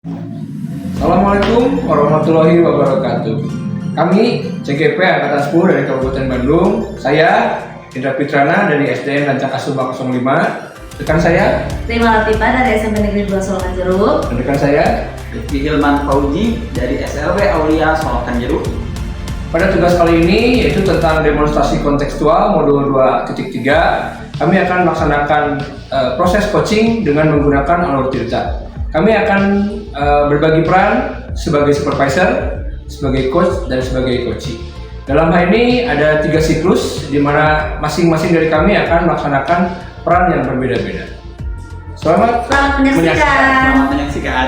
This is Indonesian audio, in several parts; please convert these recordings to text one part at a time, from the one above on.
Assalamualaikum warahmatullahi wabarakatuh. Kami CGP Angkatan 10 dari Kabupaten Bandung. Saya Indra Fitrana dari SDN Rancang Kasubag 05. Rekan saya Rima Latifah dari SMP Negeri 2 Solokan Jeruk. dan rekan saya. Lutfi Hilman Fauji dari SLB Aulia Solokan Jeruk. Pada tugas kali ini yaitu tentang demonstrasi kontekstual modul 2.3. Kami akan melaksanakan proses coaching dengan menggunakan alur tirta. Kami akan berbagi peran sebagai supervisor, sebagai coach, dan sebagai coachee. Dalam hal ini ada 3 siklus di mana masing-masing dari kami akan melaksanakan peran yang berbeda-beda. Selamat menyaksikan. Selamat menyaksikan.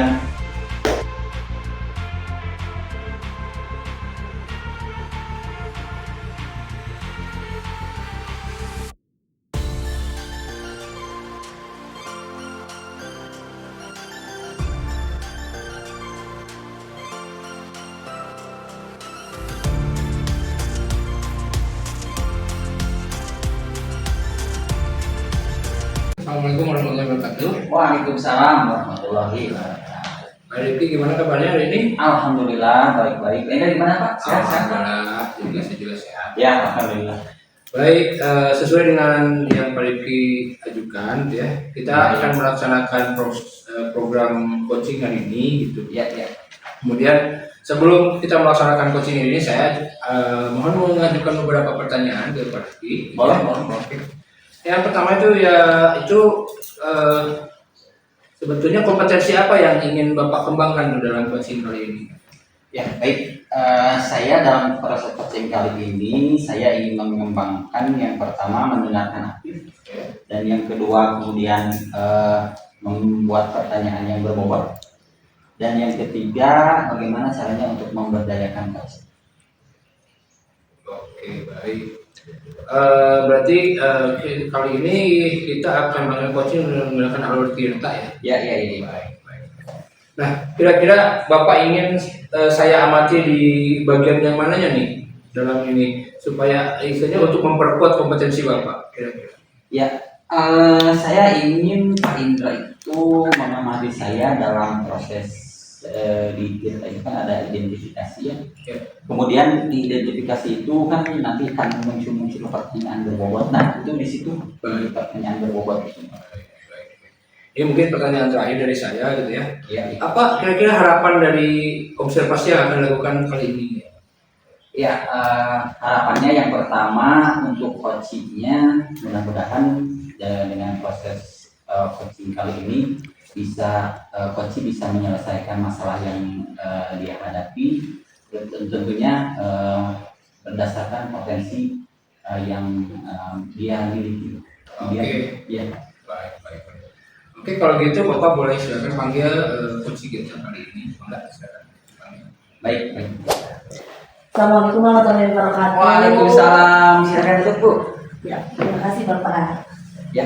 Assalamualaikum warahmatullahi wabarakatuh. Waalaikumsalam warahmatullahi wabarakatuh. Pak Rifki, gimana kabarnya hari ini? Alhamdulillah baik-baik. Dari mana Pak? Sehat-sehat? Alhamdulillah, saya juga sehat. Ya, alhamdulillah. Baik, sesuai dengan yang Pak Rifki ajukan, ya, kita akan melaksanakan program coaching hari ini, gitu. Ya, ya. Kemudian sebelum kita melaksanakan coaching ini, saya mohon mengajukan beberapa pertanyaan ke Pak Rifki. Boleh, Ya. boleh. Oke. Yang pertama itu sebetulnya kompetensi apa yang ingin Bapak kembangkan dalam coaching kali ini? Ya, baik. Saya dalam proses coaching kali ini saya ingin mengembangkan yang pertama mendengarkan aktif, dan yang kedua kemudian membuat pertanyaan yang berbobot, dan yang ketiga bagaimana caranya untuk memberdayakan coach. Oke, baik. Berarti kali ini kita akan melakukan coaching menggunakan alur tirta, ya? Ya, ya. Baik. Nah, kira-kira Bapak ingin saya amati di bagian yang mananya nih dalam ini supaya istilahnya untuk memperkuat kompetensi Bapak, kira-kira? Ya, saya ingin Pak Indra itu mengamati saya dalam proses di kita itu kan ada identifikasi ya. Kemudian di identifikasi itu kan nanti akan muncul pertanyaan berbobot. Nah, itu di situ pertanyaan berbobot itu. Ini mungkin pertanyaan terakhir dari saya, gitu ya. Ya, Apa kira-kira harapan dari observasi yang akan dilakukan kali ini? ya, harapannya yang pertama untuk coachingnya mudah-mudahan dengan proses coaching kali ini bisa coaching bisa menyelesaikan masalah yang dia hadapi, tentunya berdasarkan potensi yang dia miliki. Oke. Ya. Baik. Oke, kalau gitu Bapak boleh silakan panggil coaching kita kali ini. Silakan. Baik. Assalamualaikum warahmatullahi wabarakatuh. Waalaikumsalam. Silakan duduk, Bu. Ya, terima kasih Bapak. Ya.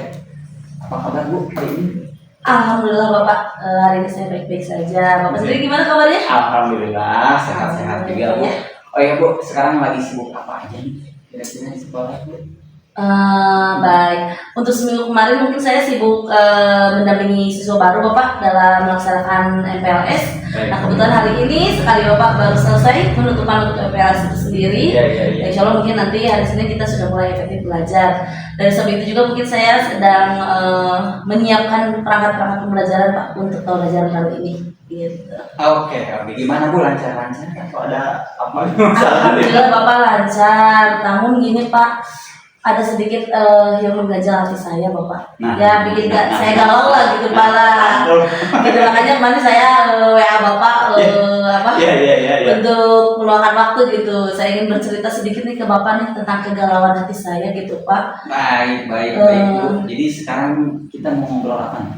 Apa kabar, Bu, hari ini? Alhamdulillah Bapak, hari ini saya baik-baik saja. Bapak sendiri gimana kabarnya? Alhamdulillah sehat-sehat juga, Bu. Ya. Oh ya, Bu, sekarang lagi sibuk apa aja nih? Kira-kira di sekolah, Bu? Baik, untuk seminggu kemarin mungkin saya sibuk mendampingi siswa baru Bapak dalam melaksanakan MPLS. Nah, kebetulan hari ini sekali Bapak baru selesai penutupan untuk MPLS itu sendiri. Iya. Insya Allah mungkin nanti hari Senin kita sudah mulai efektif belajar. Dari sebab itu juga mungkin saya sedang menyiapkan perangkat-perangkat pembelajaran Pak untuk tahun ajaran baru ini. Gitu. Oke. Gimana, Bu, lancar-lancar atau ada apa masalah? Alhamdulillah Bapak lancar. Namun gini Pak, ada sedikit yang mengganjal hati saya Bapak. Ya bikin saya galau lah gitu pala. Gitu makanya kemarin saya WA Bapak untuk meluangkan waktu gitu. Saya ingin bercerita sedikit nih ke Bapak nih tentang kegalauan hati saya gitu Pak. Baik, Bu. Jadi sekarang kita mau ngobrol apa nih?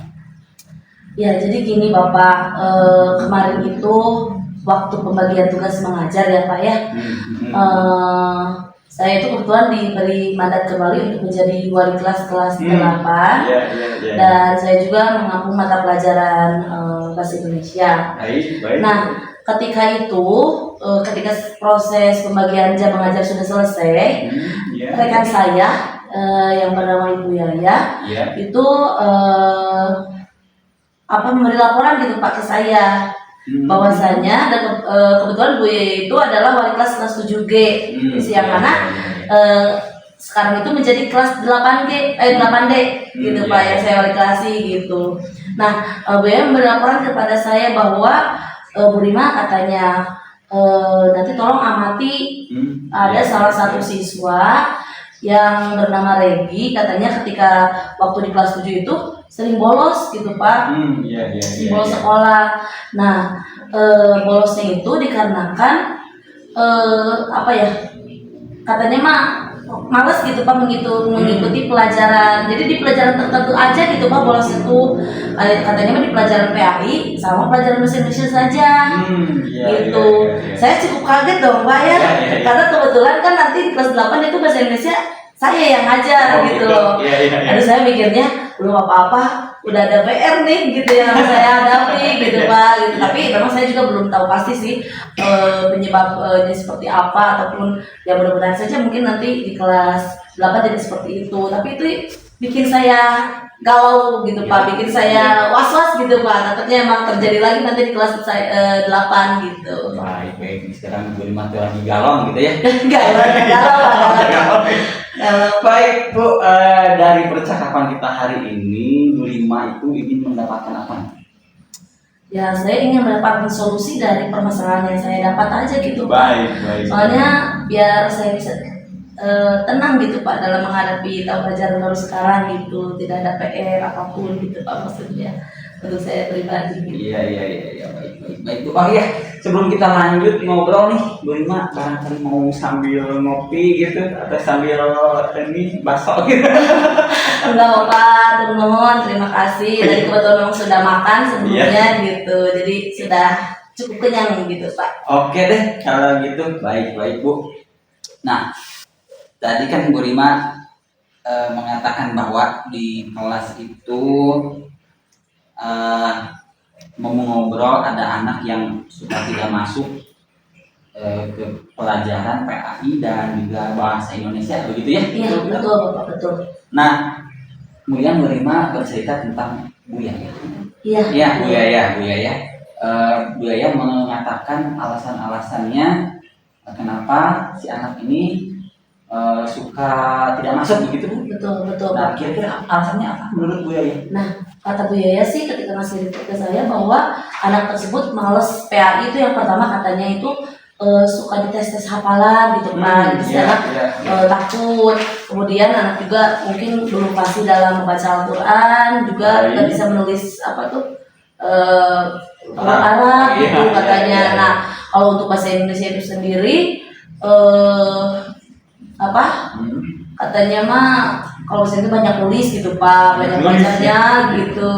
Ya jadi gini Bapak, kemarin itu waktu pembagian tugas mengajar ya Pak ya. Saya itu kebetulan diberi mandat kembali untuk menjadi wali kelas 8. Iya. Dan saya juga mengampu mata pelajaran bahasa Indonesia. Baik. Nah, ketika proses pembagian jam mengajar sudah selesai, rekan saya yang bernama Ibu Yaya itu memberi laporan gitu Pak ke saya. bahwasanya dan kebetulan Bu Yaya itu adalah wali kelas 7G, yang mana sekarang itu menjadi kelas 8D gitu Pak, yang saya wali kelasi gitu. Nah, Bu Yaya melaporkan kepada saya bahwa Bu Rima katanya nanti tolong amati ada salah satu siswa yang bernama Regi, katanya ketika waktu di kelas 7 itu sering bolos gitu Pak, bolos sekolah. Nah, bolosnya itu dikarenakan apa ya? Katanya mah males gitu Pak mengikuti pelajaran. Jadi di pelajaran tertentu aja gitu Pak bolos itu. Katanya mah di pelajaran PAI sama pelajaran bahasa Indonesia saja. Gitu. Saya cukup kaget dong Pak ya. Karena kebetulan kan nanti di kelas 8 itu bahasa Indonesia saya yang ngajar gitu loh. Aduh, saya mikirnya belum apa-apa udah ada PR nih gitu yang saya hadapi gitu Pak gitu. Tapi memang saya juga belum tahu pasti sih penyebabnya seperti apa, ataupun ya mudah-mudahan saja mungkin nanti di kelas 8 jadi seperti itu. Tapi itu bikin saya galau gitu Pak, bikin saya was-was gitu Pak, takutnya emang terjadi lagi nanti di kelas 8 gitu. Baik, sekarang Bu Rima lagi galau gitu ya. galau. Baik Bu, dari percakapan kita hari ini, Bu Rima itu ingin mendapatkan apa? Ya, saya ingin mendapatkan solusi dari permasalahan yang saya dapat aja gitu Pak. Baik. Soalnya biar saya bisa tenang gitu Pak dalam menghadapi tahun pelajaran baru sekarang gitu, tidak ada PR apapun gitu Pak, maksudnya untuk saya pribadi gitu. Iya, baik Bu. Oh iya, sebelum kita lanjut ngobrol nih, Bu Rima barangkali mau sambil ngopi gitu atau sambil ini bakso gitu. Enggak Pak, mohon terima kasih. Dari kebetulan memang sudah makan sebelumnya gitu, jadi sudah cukup kenyang gitu Pak. Oke deh, kalau gitu baik Bu. Nah, tadi kan Bu Rima mengatakan bahwa di kelas itu mau ngobrol ada anak yang suka tidak masuk ke pelajaran PAI dan juga bahasa Indonesia begitu ya? Iya betul Bapak, betul. Nah, kemudian Bu Rima bercerita tentang Bu Yaya. Iya Bu Yaya. Bu Yaya mengatakan alasan-alasannya kenapa si anak ini suka tidak masuk begitu Bu? Betul. Nah, kira-kira alasannya apa menurut Bu Yaya? Nah, kata Bu Yaya sih ketika ngasih report ke saya bahwa anak tersebut males PAI itu yang pertama katanya itu suka dites hafalan gitu Pak. Jadi anak takut. Kemudian anak juga mungkin belum pasti dalam membaca Al-Quran, juga nggak bisa menulis Arab gitu katanya. Nah, kalau untuk bahasa Indonesia itu sendiri katanya mah kalau saya itu banyak nulis gitu Pak, banyak bacanya gitu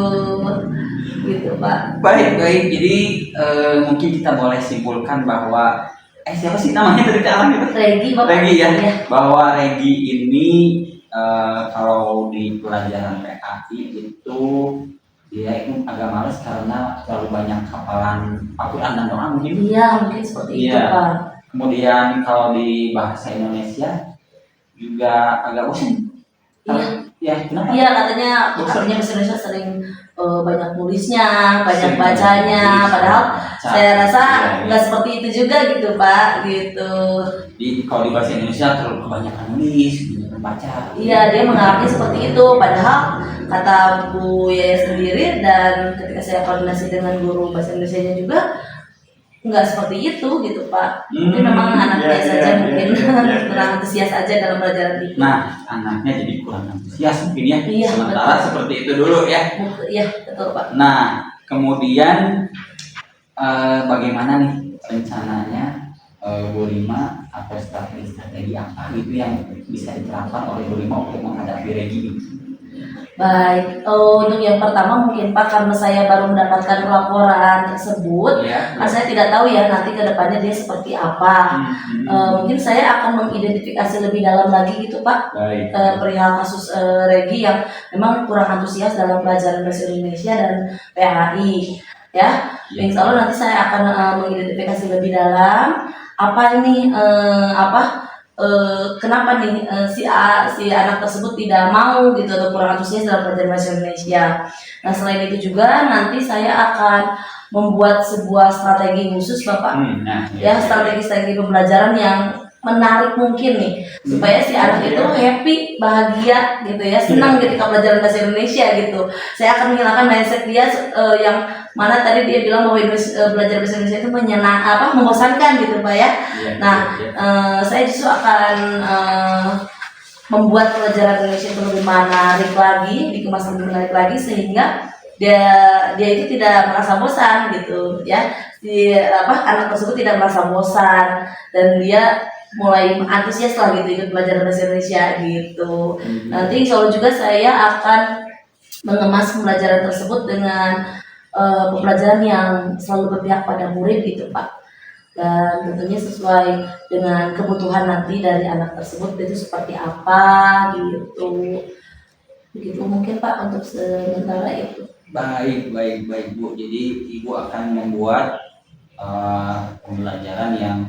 Pak. Baik. Jadi mungkin kita boleh simpulkan bahwa siapa sih namanya dari alam itu? Regi Bapak. Regi ya. Bahwa Regi ini kalau di pelajaran PAI itu dia itu agak males karena terlalu banyak hafalan Al-Quran dan doa mungkin. Iya, mungkin seperti itu Pak. Kemudian kalau di bahasa Indonesia juga agak bosan. Kenapa? Iya, katanya bahasa Indonesia sering banyak nulisnya, banyak bacanya, padahal saya rasa nggak seperti itu juga gitu Pak, gitu. Kalau di bahasa Indonesia terlalu kebanyakan nulis, kebanyakan baca. Iya, dia mengalami seperti itu, padahal kata Bu Yaya sendiri dan ketika saya koordinasi dengan guru bahasa Indonesia juga nggak seperti itu gitu Pak. Mungkin memang anaknya saja mungkin kurang antusias aja dalam pelajaran itu. Nah, anaknya jadi kurang antusias mungkin ya. Iya, sementara betul. Seperti itu dulu ya. Iya, betul Pak. Nah, kemudian bagaimana nih rencananya Bu Rima atau strategi apa gitu yang bisa diterapkan oleh Bu Rima untuk menghadapi Regi ini? Baik, untuk yang pertama mungkin Pak, karena saya baru mendapatkan laporan tersebut, kan saya tidak tahu ya nanti ke depannya dia seperti apa. Mungkin saya akan mengidentifikasi lebih dalam lagi gitu Pak, perihal kasus Regi yang memang kurang antusias dalam pelajaran bahasa Indonesia dan PAI. Ya, insya Allah nanti saya akan mengidentifikasi lebih dalam apa ini kenapa nih si anak tersebut tidak mau gitu atau kurang antusias dalam pelajaran bahasa Indonesia. Nah selain itu juga nanti saya akan membuat sebuah strategi khusus Bapak, ya strategi pembelajaran yang menarik mungkin nih supaya si anak itu happy, bahagia gitu ya, senang ketika pelajaran bahasa Indonesia gitu. Saya akan menghilangkan mindset dia yang mana tadi dia bilang bahwa belajar bahasa Indonesia itu membosankan gitu Pak ya. Nah saya justru akan membuat pelajaran Indonesia itu lebih menarik lagi, dikemas lebih menarik lagi sehingga dia itu tidak merasa bosan gitu ya. Anak tersebut tidak merasa bosan dan dia mulai antusias lah gitu ikut belajar bahasa Indonesia gitu. Nanti insya Allah juga saya akan mengemas pembelajaran tersebut dengan pembelajaran yang selalu berpihak pada murid gitu Pak, dan tentunya sesuai dengan kebutuhan nanti dari anak tersebut itu seperti apa gitu. Begitu mungkin Pak untuk sementara itu. Baik Bu. Jadi Ibu akan membuat pembelajaran yang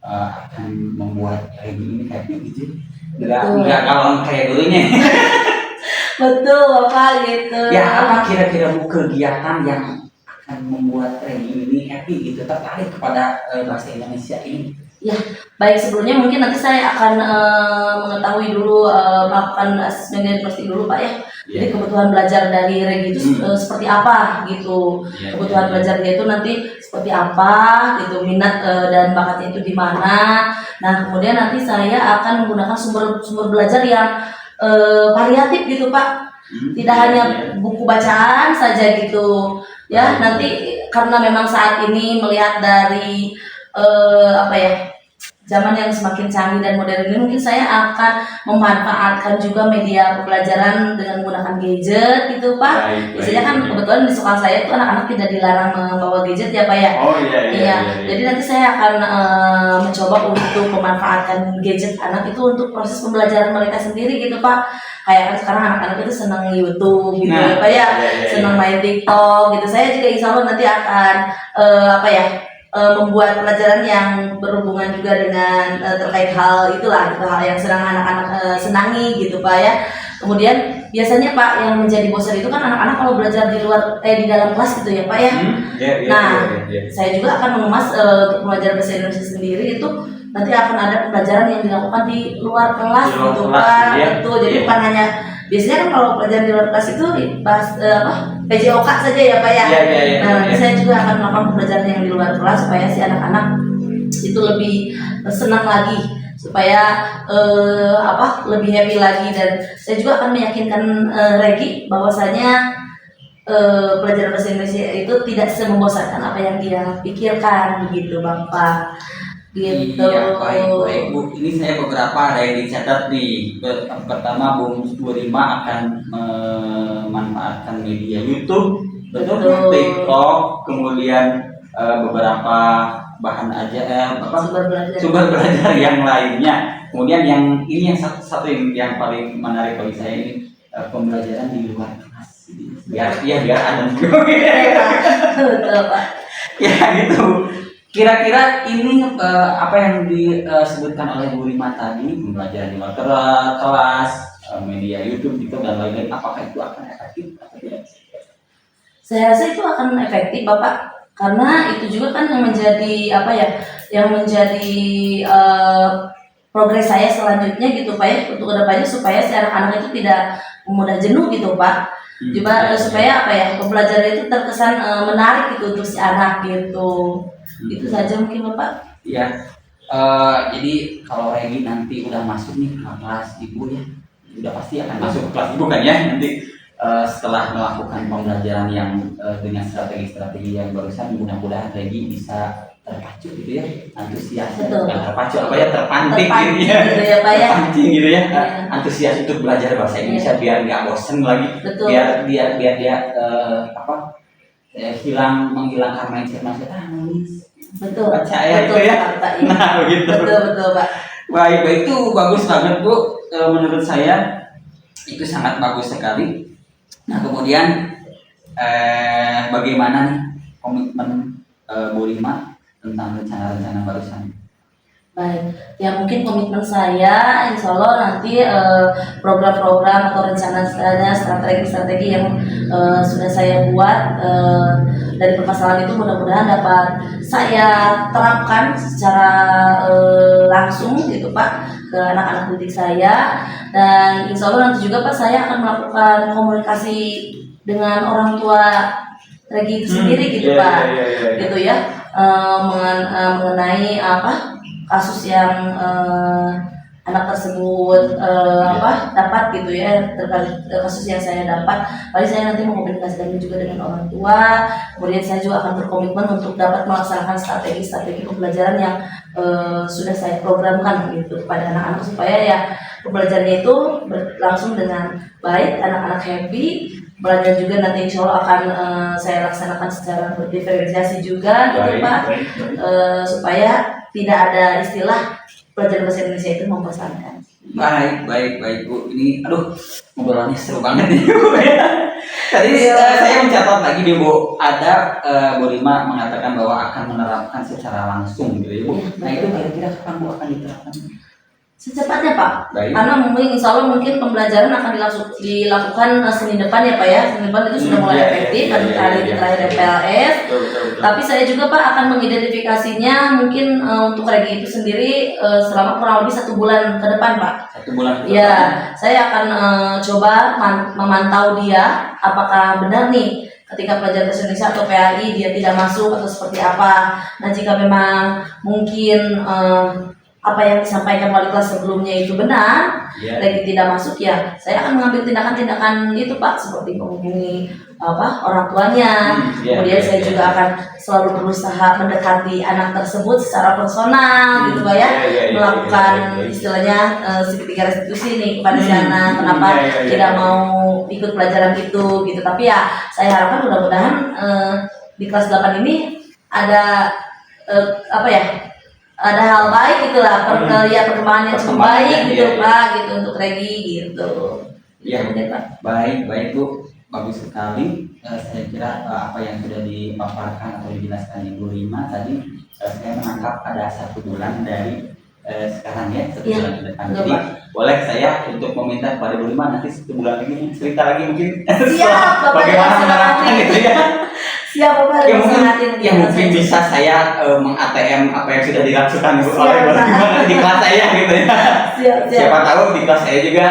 akan membuat Regi ini happy gitu. Enggak kalau kayak dulunya. Betul Bapak gitu. Ya apa kira-kira Bu kegiatan yang akan membuat Regi ini happy gitu, tertarik kepada bahasa Indonesia ini? Ya, baik sebelumnya mungkin nanti saya akan mengetahui dulu melakukan asesmen diagnostik dulu Pak ya. Jadi kebutuhan belajar dari Regi itu seperti apa gitu. Kebutuhan belajar dia itu nanti seperti apa gitu, minat dan bakatnya itu di mana. Nah, kemudian nanti saya akan menggunakan sumber belajar yang variatif gitu Pak. Tidak hanya buku bacaan saja gitu. Ya, nanti karena memang saat ini melihat dari zaman yang semakin canggih dan modern ini, mungkin saya akan memanfaatkan juga media pembelajaran dengan menggunakan gadget gitu Pak. Biasanya kan kebetulan di sekolah saya itu anak-anak tidak dilarang membawa gadget ya Pak ya. Iya. Jadi nanti saya akan mencoba untuk memanfaatkan gadget anak itu untuk proses pembelajaran mereka sendiri gitu Pak. Kayak kan sekarang anak-anak itu senang YouTube gitu ya Pak ya, senang main TikTok gitu. Saya juga insya Allah nanti akan membuat pelajaran yang berhubungan juga dengan terkait hal itulah gitu, hal yang sedang anak-anak senangi gitu Pak ya. Kemudian biasanya Pak yang menjadi bosan itu kan anak-anak kalau belajar di dalam kelas gitu ya Pak ya. Saya juga akan mengemas untuk pelajaran bahasa Indonesia sendiri itu nanti akan ada pembelajaran yang dilakukan di luar kelas gitu Pak. Itu jadi bukan hanya biasanya kan kalau pelajaran di luar kelas itu bahas PJOK saja ya Pak ya. Nah nanti saya juga akan melakukan pembelajaran yang di luar kelas supaya si anak-anak itu lebih senang lagi, supaya lebih happy lagi. Dan saya juga akan meyakinkan Regi bahwasanya pelajaran bahasa Indonesia itu tidak semembosankan apa yang dia pikirkan begitu Bapak. Gitu. Iya, baik Bu. Ini saya beberapa ada yang dicatat nih. Pertama, Bu Rima akan memanfaatkan media YouTube, betul. TikTok, kemudian beberapa bahan sumber belajar yang lainnya. Kemudian yang ini yang satu yang paling menarik bagi saya ini pembelajaran di luar kelas. Biar ada. Betul Pak. Ya gitu. Kira-kira ini apa yang disebutkan oleh Bu Rima tadi, pembelajaran di luar kelas, media YouTube gitu dan lain-lain, apakah itu akan efektif atau tidak? Saya rasa itu akan efektif Bapak, karena itu juga kan yang menjadi progres saya selanjutnya gitu Pak ya, untuk kedepannya supaya si anak-anak itu tidak mudah jenuh gitu Pak. Juga supaya pembelajaran itu terkesan menarik gitu untuk si anak gitu. Itu saja mungkin Bapak. Iya. Jadi kalau Regi nanti udah masuk nih ke kelas Ibu ya, udah pasti akan masuk ke kelas Ibu kan ya nanti setelah melakukan pembelajaran yang dengan strategi-strategi yang barusan, mudah-mudahan Regi bisa terpacu gitu ya, antusias, terpancing gitu ya Pak ya, gitu ya, antusias untuk belajar bahasa Indonesia biar nggak bosen lagi. Betul. biar dia menghilangkan mindset nangis. Betul. Percaya itu ya. Nah begitu. Betul Pak. Baik itu bagus banget Bu. Menurut saya itu sangat bagus sekali. Nah kemudian bagaimana nih komitmen Bu Rima tentang rencana-rencana barusan? Baik, ya mungkin komitmen saya, insya Allah nanti program-program atau rencana-rencana strategi-strategi yang sudah saya buat dari permasalahan itu mudah-mudahan dapat saya terapkan secara langsung gitu Pak ke anak-anak didik saya, dan insya Allah nanti juga Pak saya akan melakukan komunikasi dengan orang tua Regi itu sendiri gitu Pak, gitu ya, mengenai apa kasus yang anak tersebut dapat gitu ya, terkait kasus yang saya dapat. Paling saya nanti mengkomunikasikan juga dengan orang tua, kemudian saya juga akan berkomitmen untuk dapat melaksanakan strategi-strategi pembelajaran yang sudah saya programkan gitu kepada anak-anak, supaya ya pembelajarannya itu berlangsung dengan baik, anak-anak happy, belajar juga nanti insya Allah akan saya laksanakan secara berdiferensiasi juga gitu Pak, supaya tidak ada istilah pelajaran bahasa Indonesia itu membosankan. Baik Bu. Ini ngobrolannya seru banget nih Bu ya. Tadi saya mencatat lagi nih Bu, ada Bu Rima mengatakan bahwa akan menerapkan secara langsung gitu ya Bu. Nah itu kira-kira kapan Bu akan diterapkan? Secepatnya Pak, Baik. karena mungkin insya Allah mungkin pembelajaran akan dilakukan Senin depan ya Pak ya. Senin depan itu sudah mulai efektif dari hari terakhir MPLS. Betul. Tapi saya juga Pak akan mengidentifikasinya mungkin untuk Regi itu sendiri selama kurang lebih 1 bulan ke depan Pak. 1 bulan ke depan. Ya, saya akan coba memantau dia apakah benar nih ketika pelajaran bahasa Indonesia atau PAI dia tidak masuk atau seperti apa. Nah jika memang mungkin apa yang disampaikan wali kelas sebelumnya itu benar, Regi tidak masuk, ya saya akan mengambil tindakan-tindakan itu Pak, seperti menghubungi orang tuanya. Kemudian saya juga akan selalu berusaha mendekati anak tersebut secara personal gitu Pak ya, melakukan istilahnya segitiga restitusi nih kepada si anak, kenapa tidak mau ikut pelajaran itu gitu. Tapi ya saya harapkan mudah-mudahan di kelas 8 ini ada ada hal baik gitulah, perkembangan yang cukup baik gitu Pak, gitu untuk Regi gitu. Iya Pak. Baik Bu, bagus sekali. Saya kira apa yang sudah dipaparkan atau dijelaskan Ibu Rima tadi, saya menangkap ada 1 bulan dari sekarang ya, 1 bulan ke depan. Jadi boleh saya untuk meminta kepada Ibu Rima nanti 1 bulan lagi cerita lagi mungkin. Siap, bagaimana menerapkan gitu ya. Siap Bapak, mungkin bisa saya meng-ATM apa yang sudah dilakukan oleh bagaimana di kelas saya gitu ya. Siapa tahu di kelas saya juga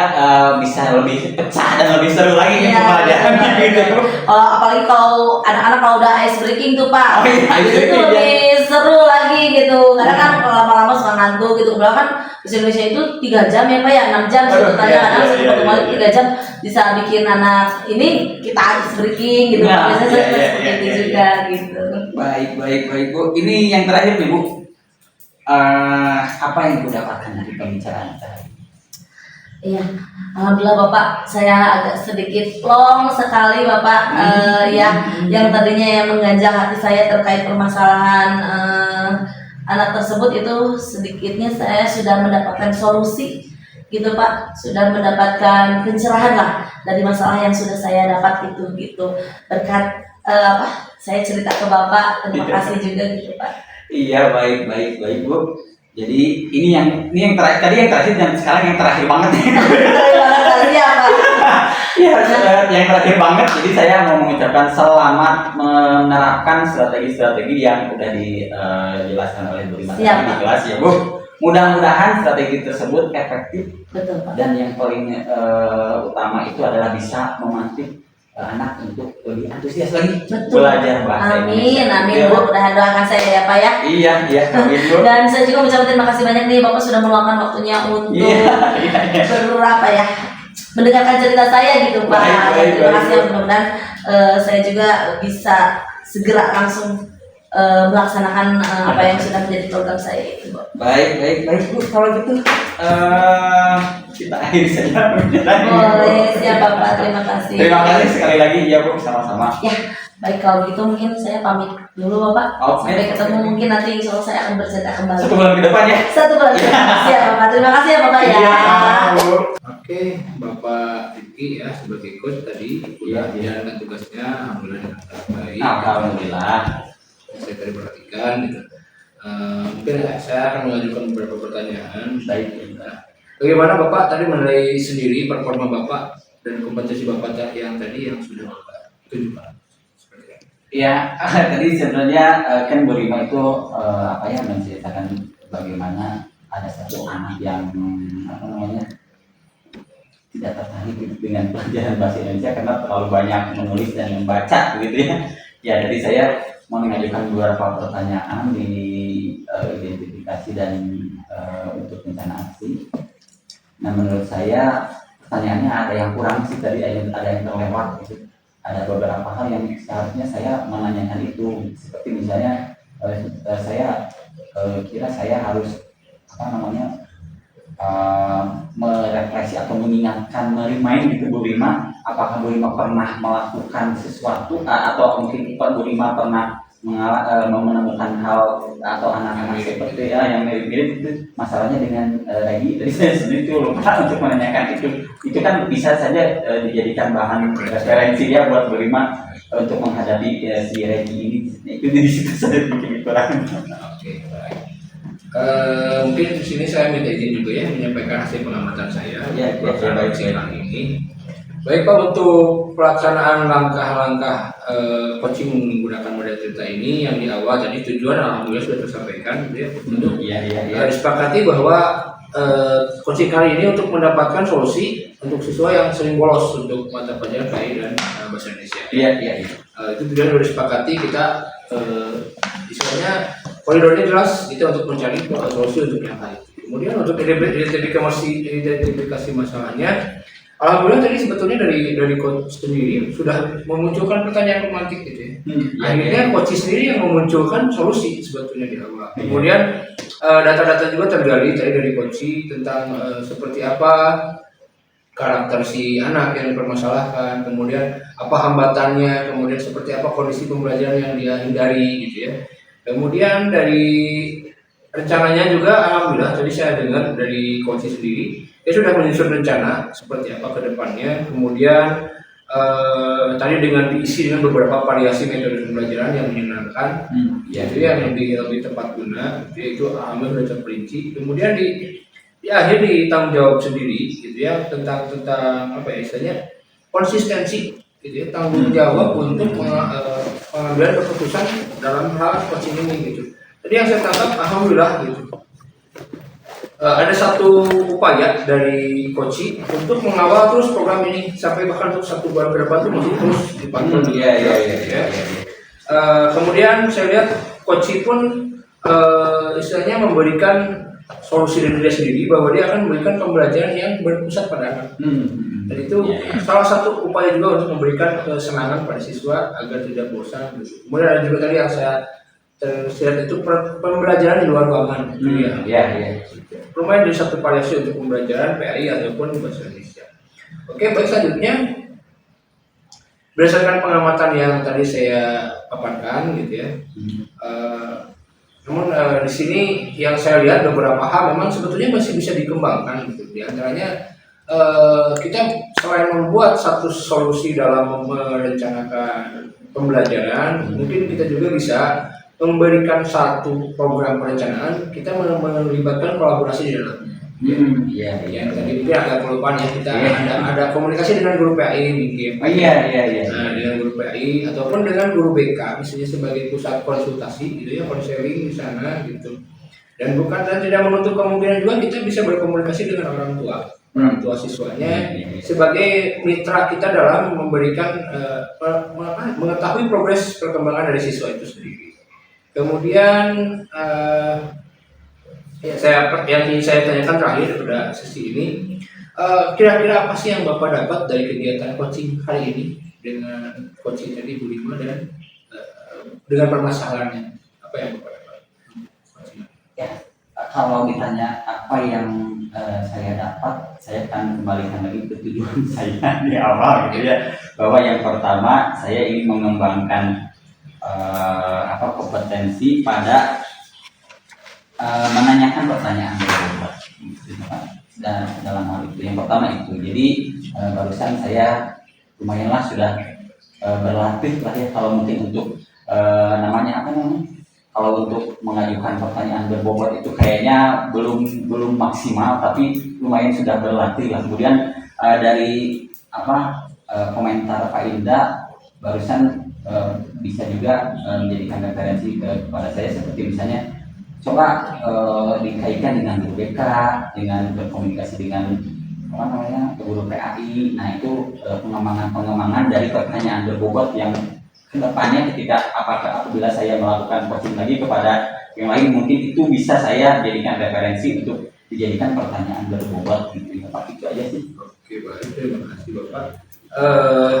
bisa lebih pecah dan lebih seru lagi gitu pelajarannya gitu. Apalagi kalau anak-anak kalau udah ice breaking tuh Pak, itu lebih seru lagi gitu. Karena kan kalau lama-lama suka ngantuk gitu. Padahal kan bahasa Indonesia itu 3 jam ya Pak ya, 6 jam sebetulnya, kadang sebetulnya 3 jam bisa bikin anak ini kita ice breaking gitu. Biasanya seperti itu juga gitu. Baik Bu. Ini yang terakhir nih Bu. Apa yang Bu dapatkan dari pembicaraan tadi? Iya, alhamdulillah Bapak, saya agak sedikit plong sekali Bapak, yang tadinya yang mengganjal hati saya terkait permasalahan anak tersebut, itu sedikitnya saya sudah mendapatkan solusi gitu Pak, sudah mendapatkan pencerahan lah dari masalah yang sudah saya dapat gitu berkat saya cerita ke Bapak. Terima kasih juga gitu Pak. Iya, baik Bu. Jadi ini yang terakhir, tadi yang terakhir dan sekarang yang terakhir banget nih. Yang terakhir banget. Jadi saya mau mengucapkan selamat menerapkan strategi-strategi yang sudah dijelaskan oleh Bu Rima di kelas ya Bu. Mudah-mudahan strategi tersebut efektif. Betul Pak. Dan yang paling utama itu adalah bisa memantik anak untuk lebih antusias lagi belajar bahasa Indonesia. Amin. Mudah-mudahan doakan saya ya Pak ya. Iya. Amin Bu. Dan saya juga mengucapkan terima kasih banyak nih Bapak sudah meluangkan waktunya untuk mendengarkan cerita saya gitu Pak. Terima kasih, mudah-mudahan saya juga bisa segera langsung melaksanakan apa yang sudah menjadi program saya itu. Baik Bu, kalau gitu kita akhiri saja. Boleh, siap Bapak, terima kasih. Terima kasih sekali lagi ya Bu, sama-sama. Ya, baik kalau gitu mungkin saya pamit dulu Bapak. Sampai ketemu mungkin nanti insya Allah saya akan bercerita kembali. 1 bulan ke depan ya. 1 bulan ke depan. Siap Bapak, terima kasih ya Bapak ya. Oke, Bapak Riki ya sebagai coach tadi sudah menjalankan tugasnya alhamdulillah dengan baik. Alhamdulillah. Saya tadi perhatikan gitu. Mungkin saya akan mengajukan beberapa pertanyaan. Baik. Nah, bagaimana Bapak tadi menilai sendiri performa Bapak dan kompetensi Bapak yang tadi yang sudah Bapak tunjukkan? Seperti itu. Ya, tadi sebenarnya kan Bu Rima itu menceritakan bagaimana ada satu anak yang tidak tertarik dengan pelajaran bahasa Indonesia karena terlalu banyak menulis dan membaca gitu ya. Ya, jadi saya mau mengajukan beberapa pertanyaan di identifikasi dan untuk rencana aksi. Nah, menurut saya pertanyaannya ada yang kurang sih tadi, ada yang terlewat gitu. Ada beberapa hal yang seharusnya saya menanyakan itu, seperti misalnya saya kira saya harus merefleksi atau mengingatkan remind gitu Bu Rima, apakah Bu Rima pernah melakukan sesuatu atau mungkin Bu Rima pernah menemukan hal atau anak-anak seperti yang mirip-mirip itu. Masalahnya dengan Regi, jadi saya sendiri itu lupa untuk menanyakan itu kan bisa saja dijadikan bahan referensi ya buat Bu Rima untuk menghadapi si Regi ini. Itu di situ saya bikin kurang. Oke, baik. Mungkin di sini saya minta izin juga ya menyampaikan hasil pengamatan saya pelaksanaan sidang ini. Baik Pak, untuk pelaksanaan langkah-langkah coaching menggunakan model cerita ini yang di awal tadi tujuan alhamdulillah sudah tersampaikan gitu ya. Untuk disepakati bahwa coaching kali ini untuk mendapatkan solusi untuk siswa yang sering bolos untuk mata pelajaran KI dan bahasa Indonesia. Itu tujuan sudah disepakati, kita istilahnya koridornya jelas kita untuk mencari solusi untuk yang hal itu. Kemudian untuk identifikasi masalahnya, alhamdulillah tadi sebetulnya dari coach sendiri sudah memunculkan pertanyaan romantik gitu ya. Akhirnya coach sendiri yang memunculkan solusi sebetulnya di awal. Kemudian data-data juga tergali tadi dari coach tentang seperti apa karakter si anak yang dipermasalahkan, kemudian apa hambatannya, kemudian seperti apa kondisi pembelajaran yang dia hindari gitu ya. Kemudian dari rencananya juga alhamdulillah tadi saya dengar dari coach sendiri dia sudah menyusun rencana seperti apa ke depannya. Kemudian tadi dengan diisi dengan beberapa variasi metode pembelajaran yang menyenangkan, yaitu yang lebih tepat guna, yaitu alhamdulillah sudah terperinci. Kemudian di akhir di tanggung jawab sendiri gitu ya tentang apa ya istilahnya konsistensi gitu ya, tanggung jawab untuk pengambilan keputusan dalam hal coaching ini gitu. Jadi yang saya tangkap alhamdulillah gitu. Ada satu upaya dari coaching untuk mengawal terus program ini sampai bahkan untuk 1 bulan ke depan itu masih terus dipantau. Kemudian saya lihat coaching pun istilahnya memberikan solusi dari dia sendiri bahwa dia akan memberikan pembelajaran yang berpusat pada anak. Dan itu salah satu upaya juga untuk memberikan kesenangan pada siswa agar tidak bosan. Kemudian ada juga tadi yang saya terlihat itu pembelajaran di luar ruangan. Lumayan jadi satu variasi untuk pembelajaran PAI ataupun bahasa Indonesia. Oke, baik, selanjutnya berdasarkan pengamatan yang tadi saya paparkan gitu ya. Namun di sini yang saya lihat beberapa hal memang sebetulnya masih bisa dikembangkan gitu. Di antaranya kita selain membuat satu solusi dalam merencanakan pembelajaran, mungkin kita juga bisa memberikan satu program perencanaan, kita melibatkan kolaborasi di dalamnya. Yang tadi mungkin agak kelupaan ya, kita ada komunikasi dengan guru PAI mungkin. Nah, dengan guru PAI ataupun dengan guru BK misalnya sebagai pusat konsultasi gitu ya, konseling di sana gitu. Dan tidak menutup kemungkinan juga kita bisa berkomunikasi dengan orang tua siswanya sebagai mitra kita dalam memberikan mengetahui progres perkembangan dari siswa itu sendiri. Kemudian yang ingin saya tanyakan terakhir pada sesi ini, kira-kira apa sih yang Bapak dapat dari kegiatan coaching hari ini dengan coaching tadi Bu Rima dan dengan permasalahannya, apa yang Bapak dapat? Ya, kalau ditanya apa yang saya dapat, saya akan kembalikan lagi ke tujuan saya di awal gitu ya, bahwa yang pertama saya ingin mengembangkan kompetensi pada menanyakan pertanyaan dan dalam hal itu yang pertama itu. Jadi barusan saya lumayanlah sudah berlatih lah ya, kalau mungkin untuk kalau untuk mengajukan pertanyaan berbobot itu kayaknya belum maksimal, tapi lumayan sudah berlatih lah. Kemudian dari komentar Pak Inda barusan bisa juga menjadikan referensi kepada saya, seperti misalnya coba dikaitkan dengan guru BK, dengan berkomunikasi dengan guru PAI. Nah itu pengembangan dari pertanyaan berbobot yang kedepannya apabila saya melakukan coaching lagi kepada yang lain, mungkin itu bisa saya jadikan referensi untuk dijadikan pertanyaan berbobot gitu ya Pak. Itu aja sih. Oke, baik, terima kasih Bapak.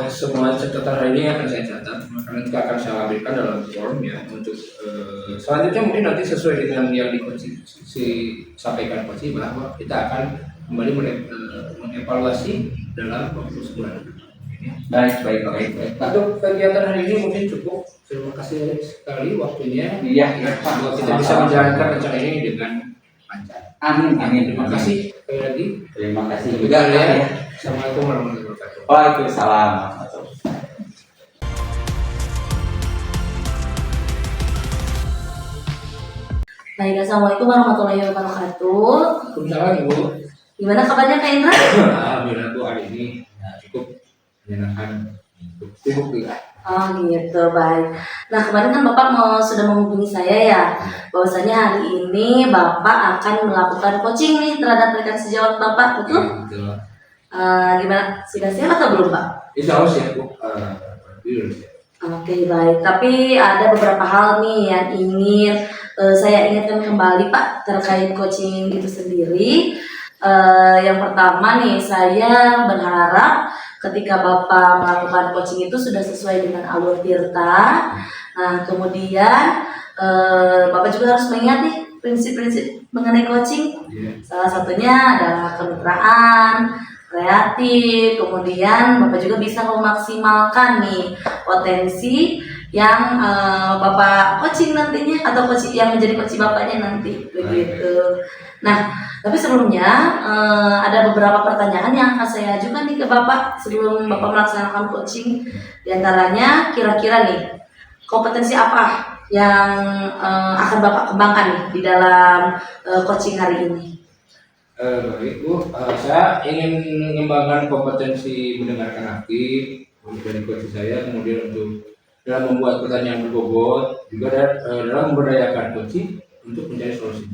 Semua catatan hari ini akan saya catat, maka nanti akan saya lampirkan dalam form ya untuk selanjutnya. Mungkin nanti sesuai dengan yang disampaikan Coach bahwa kita akan kembali mengevaluasi dalam waktu sebulan. Baik. Untuk kegiatan hari ini mungkin cukup. Terima kasih sekali waktunya. Iya, Semoga kita bisa menjalankan rencana ini dengan lancar. Amin. Terima kasih sekali lagi. Terima kasih Juga juga ya. Assalamualaikum warahmatullahi wabarakatuh. Waalaikumsalam. Baik, assalamualaikum warahmatullahi wabarakatuh. Waalaikumsalam Ibu. Gimana kabarnya Kak Indra? Alhamdulillah Bu, hari ini cukup menyenangkan, sibuk juga. Oh gitu, baik. Nah kemarin kan Bapak sudah menghubungi saya ya, bahwasanya hari ini Bapak akan melakukan coaching nih terhadap rekan sejawat Bapak, betul? Betul. Gimana, sudah siap atau belum Pak? Insya Allah siap Bu. Oke, baik. Tapi ada beberapa hal nih yang ingin saya ingatkan kembali Pak terkait coaching itu sendiri. Yang pertama nih, saya berharap ketika Bapak melakukan coaching itu sudah sesuai dengan alur tirta. Nah, kemudian Bapak juga harus mengingat nih prinsip-prinsip mengenai coaching. Salah satunya adalah kemitraan, kreatif, kemudian Bapak juga bisa memaksimalkan nih potensi yang Bapak coaching nantinya, atau coaching yang menjadi coaching Bapaknya nanti, begitu. Nah, tapi sebelumnya ada beberapa pertanyaan yang akan saya ajukan nih ke Bapak sebelum Bapak melaksanakan coaching. Di antaranya, kira-kira nih kompetensi apa yang akan Bapak kembangkan nih di dalam coaching hari ini? Baik Bu, saya ingin mengembangkan kompetensi mendengarkan aktif dari coach saya, kemudian untuk dalam membuat pertanyaan berbobot, juga dalam memberdayakan coach untuk mencari solusi.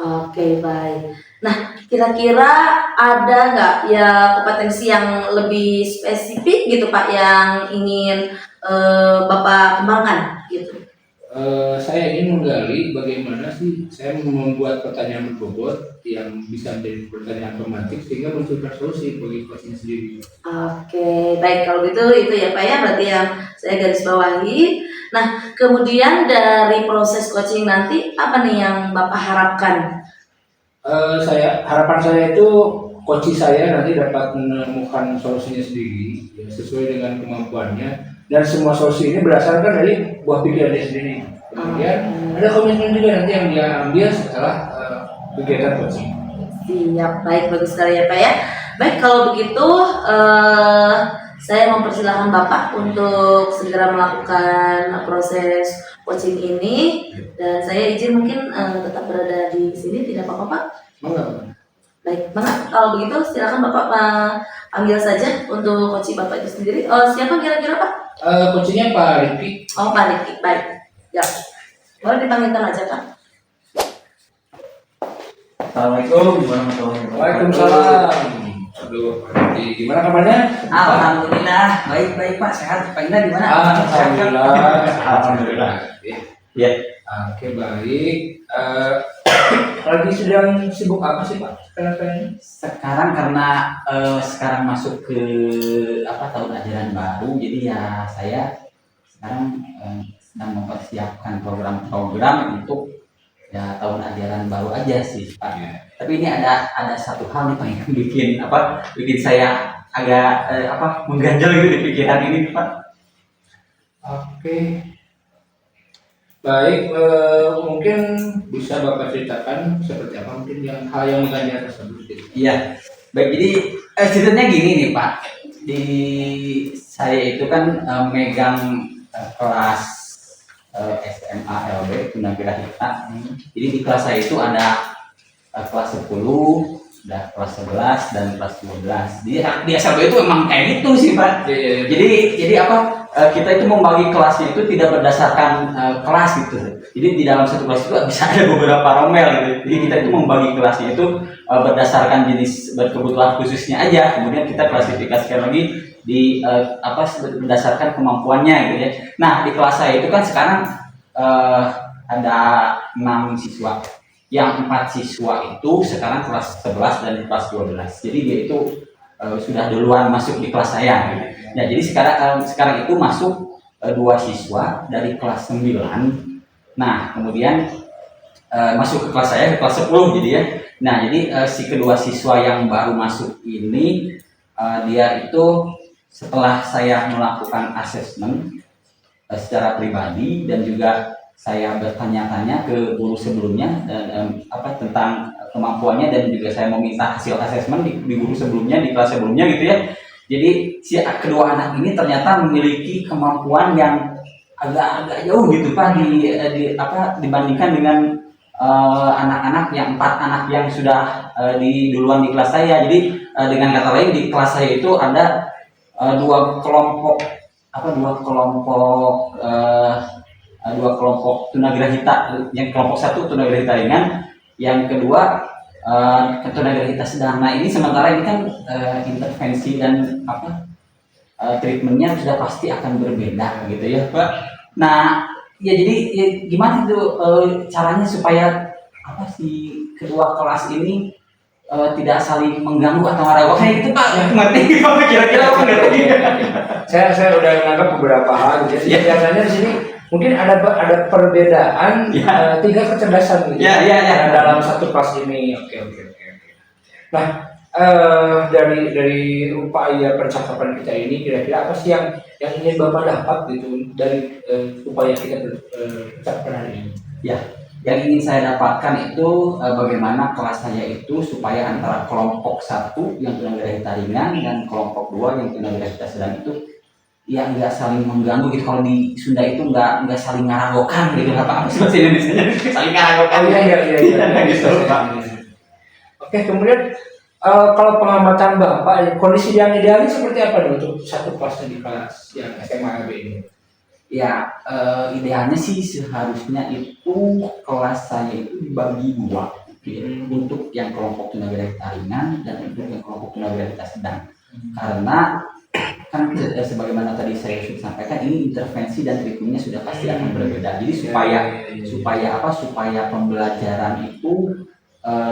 Oke, baik. Nah, kira-kira ada nggak ya kompetensi yang lebih spesifik gitu Pak yang ingin Bapak kembangkan gitu? Saya ingin menggali bagaimana sih saya membuat pertanyaan berbobot yang bisa menjadi pertanyaan otomatis sehingga munculkan solusi bagi coaching sendiri. Oke, baik, kalau gitu itu ya Pak ya, berarti yang saya garis bawahi. Nah, kemudian dari proses coaching nanti apa nih yang Bapak harapkan? Harapan saya itu coach saya nanti dapat menemukan solusinya sendiri ya, sesuai dengan kemampuannya, dan semua solusi ini berdasarkan dari buah pikiran dia sendiri. Kemudian ada komitmen juga nanti yang dia ambil setelah kegiatan coaching. Siap, baik, bagus sekali ya Pak ya. Baik, kalau begitu saya mempersilahkan Bapak untuk segera melakukan proses coaching ini, dan saya izin mungkin tetap berada di sini, tidak apa-apa Pak? Mangga. Baik, Bang, kalau begitu silakan Bapak panggil saja untuk coaching Bapak itu sendiri. Siapa kira-kira Pak? Coachingnya Pak Rifki. Oh, Pak Rifki, baik. Ya, boleh dipanggilkan aja Pak. Assalamualaikum warahmatullahi wabarakatuh. Waalaikumsalam. Aduh, Pak Rifki, gimana kabarnya? Alhamdulillah, baik Pak, sehat. Pak Indah gimana? Alhamdulillah. Ya. Oke, baik. Lagi sedang sibuk apa sih Pak sekarang? Sekarang karena sekarang masuk ke tahun ajaran baru, jadi ya saya sekarang sedang mempersiapkan program-program untuk ya tahun ajaran baru aja sih Pak. Tapi ini ada satu hal nih Pak yang bikin saya agak mengganjal gitu di pikiran ini Pak. Oke. Baik, mungkin bisa Bapak ceritakan seperti apa mungkin hal yang mengganjal tersebut. Iya, baik, jadi ceritanya gini nih Pak. Di saya itu kan megang kelas SMA LB Tunagrahita. Jadi di kelas saya itu ada kelas 10, ada kelas 11 dan kelas 12. Di SLB itu emang kayak gitu sih, Pak. Jadi apa? Kita itu membagi kelasnya itu tidak berdasarkan kelas gitu. Jadi di dalam satu kelas itu bisa ada beberapa romel gitu. Jadi kita itu membagi kelasnya itu berdasarkan jenis berkebutuhan khususnya aja. Kemudian kita klasifikasikan lagi di berdasarkan kemampuannya gitu ya. Nah, di kelas saya itu kan sekarang ada 6 siswa. Yang 4 siswa itu sekarang kelas 11 dan kelas 12. Jadi dia itu sudah duluan masuk di kelas saya gitu. Nah, jadi sekarang itu masuk 2 siswa dari kelas 9. Nah, kemudian masuk ke kelas saya, ke kelas 10 jadi ya. Nah, jadi si kedua siswa yang baru masuk ini dia itu setelah saya melakukan asesmen secara pribadi dan juga saya bertanya-tanya ke guru sebelumnya dan tentang kemampuannya, dan juga saya meminta hasil asesmen di guru sebelumnya, di kelas sebelumnya gitu ya. Jadi si kedua anak ini ternyata memiliki kemampuan yang agak jauh gitu Pak dibandingkan dengan anak-anak yang 4 anak yang sudah duluan di kelas saya. Jadi dengan kata lain di kelas saya itu ada dua kelompok tunagrahita. Yang kelompok 1 tunagrahita ringan, yang kedua tunagrahita sedang. Nah, ini sementara ini kan intervensi dan treatmentnya sudah pasti akan berbeda gitu ya Pak. Nah ya, jadi ya, gimana itu caranya supaya si kedua kelas ini tidak saling mengganggu atau meragukan kayak gitu Pak? Ngerti kira-kira apa ngerti? Saya udah menganggap beberapa hal. Jadi biasanya di sini mungkin ada perbedaan tingkat kecerdasan gitu dalam satu kelas ini. Oke. Nah, dari upaya percakapan kita ini, kira-kira apa sih yang ingin Bapak dapat gitu dari upaya kita percakapan hari ini? Ya, yang ingin saya dapatkan itu bagaimana kelas saya itu supaya antara kelompok 1 yang tunagrahita ringan dan kelompok 2 yang tunagrahita sedang itu ya nggak saling mengganggu gitu. Kalau di Sunda itu nggak saling ngaragokan gitu, apa sih bahasa Indonesia saling ngaragokan. Iya. Gitu, Pak. Oke, kemudian kalau pengamatan Bapak, kondisi yang idealnya seperti apa nih untuk satu kelas di kelas yang SMA ini? Ya, idealnya sih seharusnya itu kelas saya itu dibagi 2 untuk yang kelompok tunagrahita ringan dan untuk yang kelompok tunagrahita sedang. Karena kan sebagaimana tadi saya sudah sampaikan, ini intervensi dan treatmentnya sudah pasti akan berbeda. Jadi supaya pembelajaran itu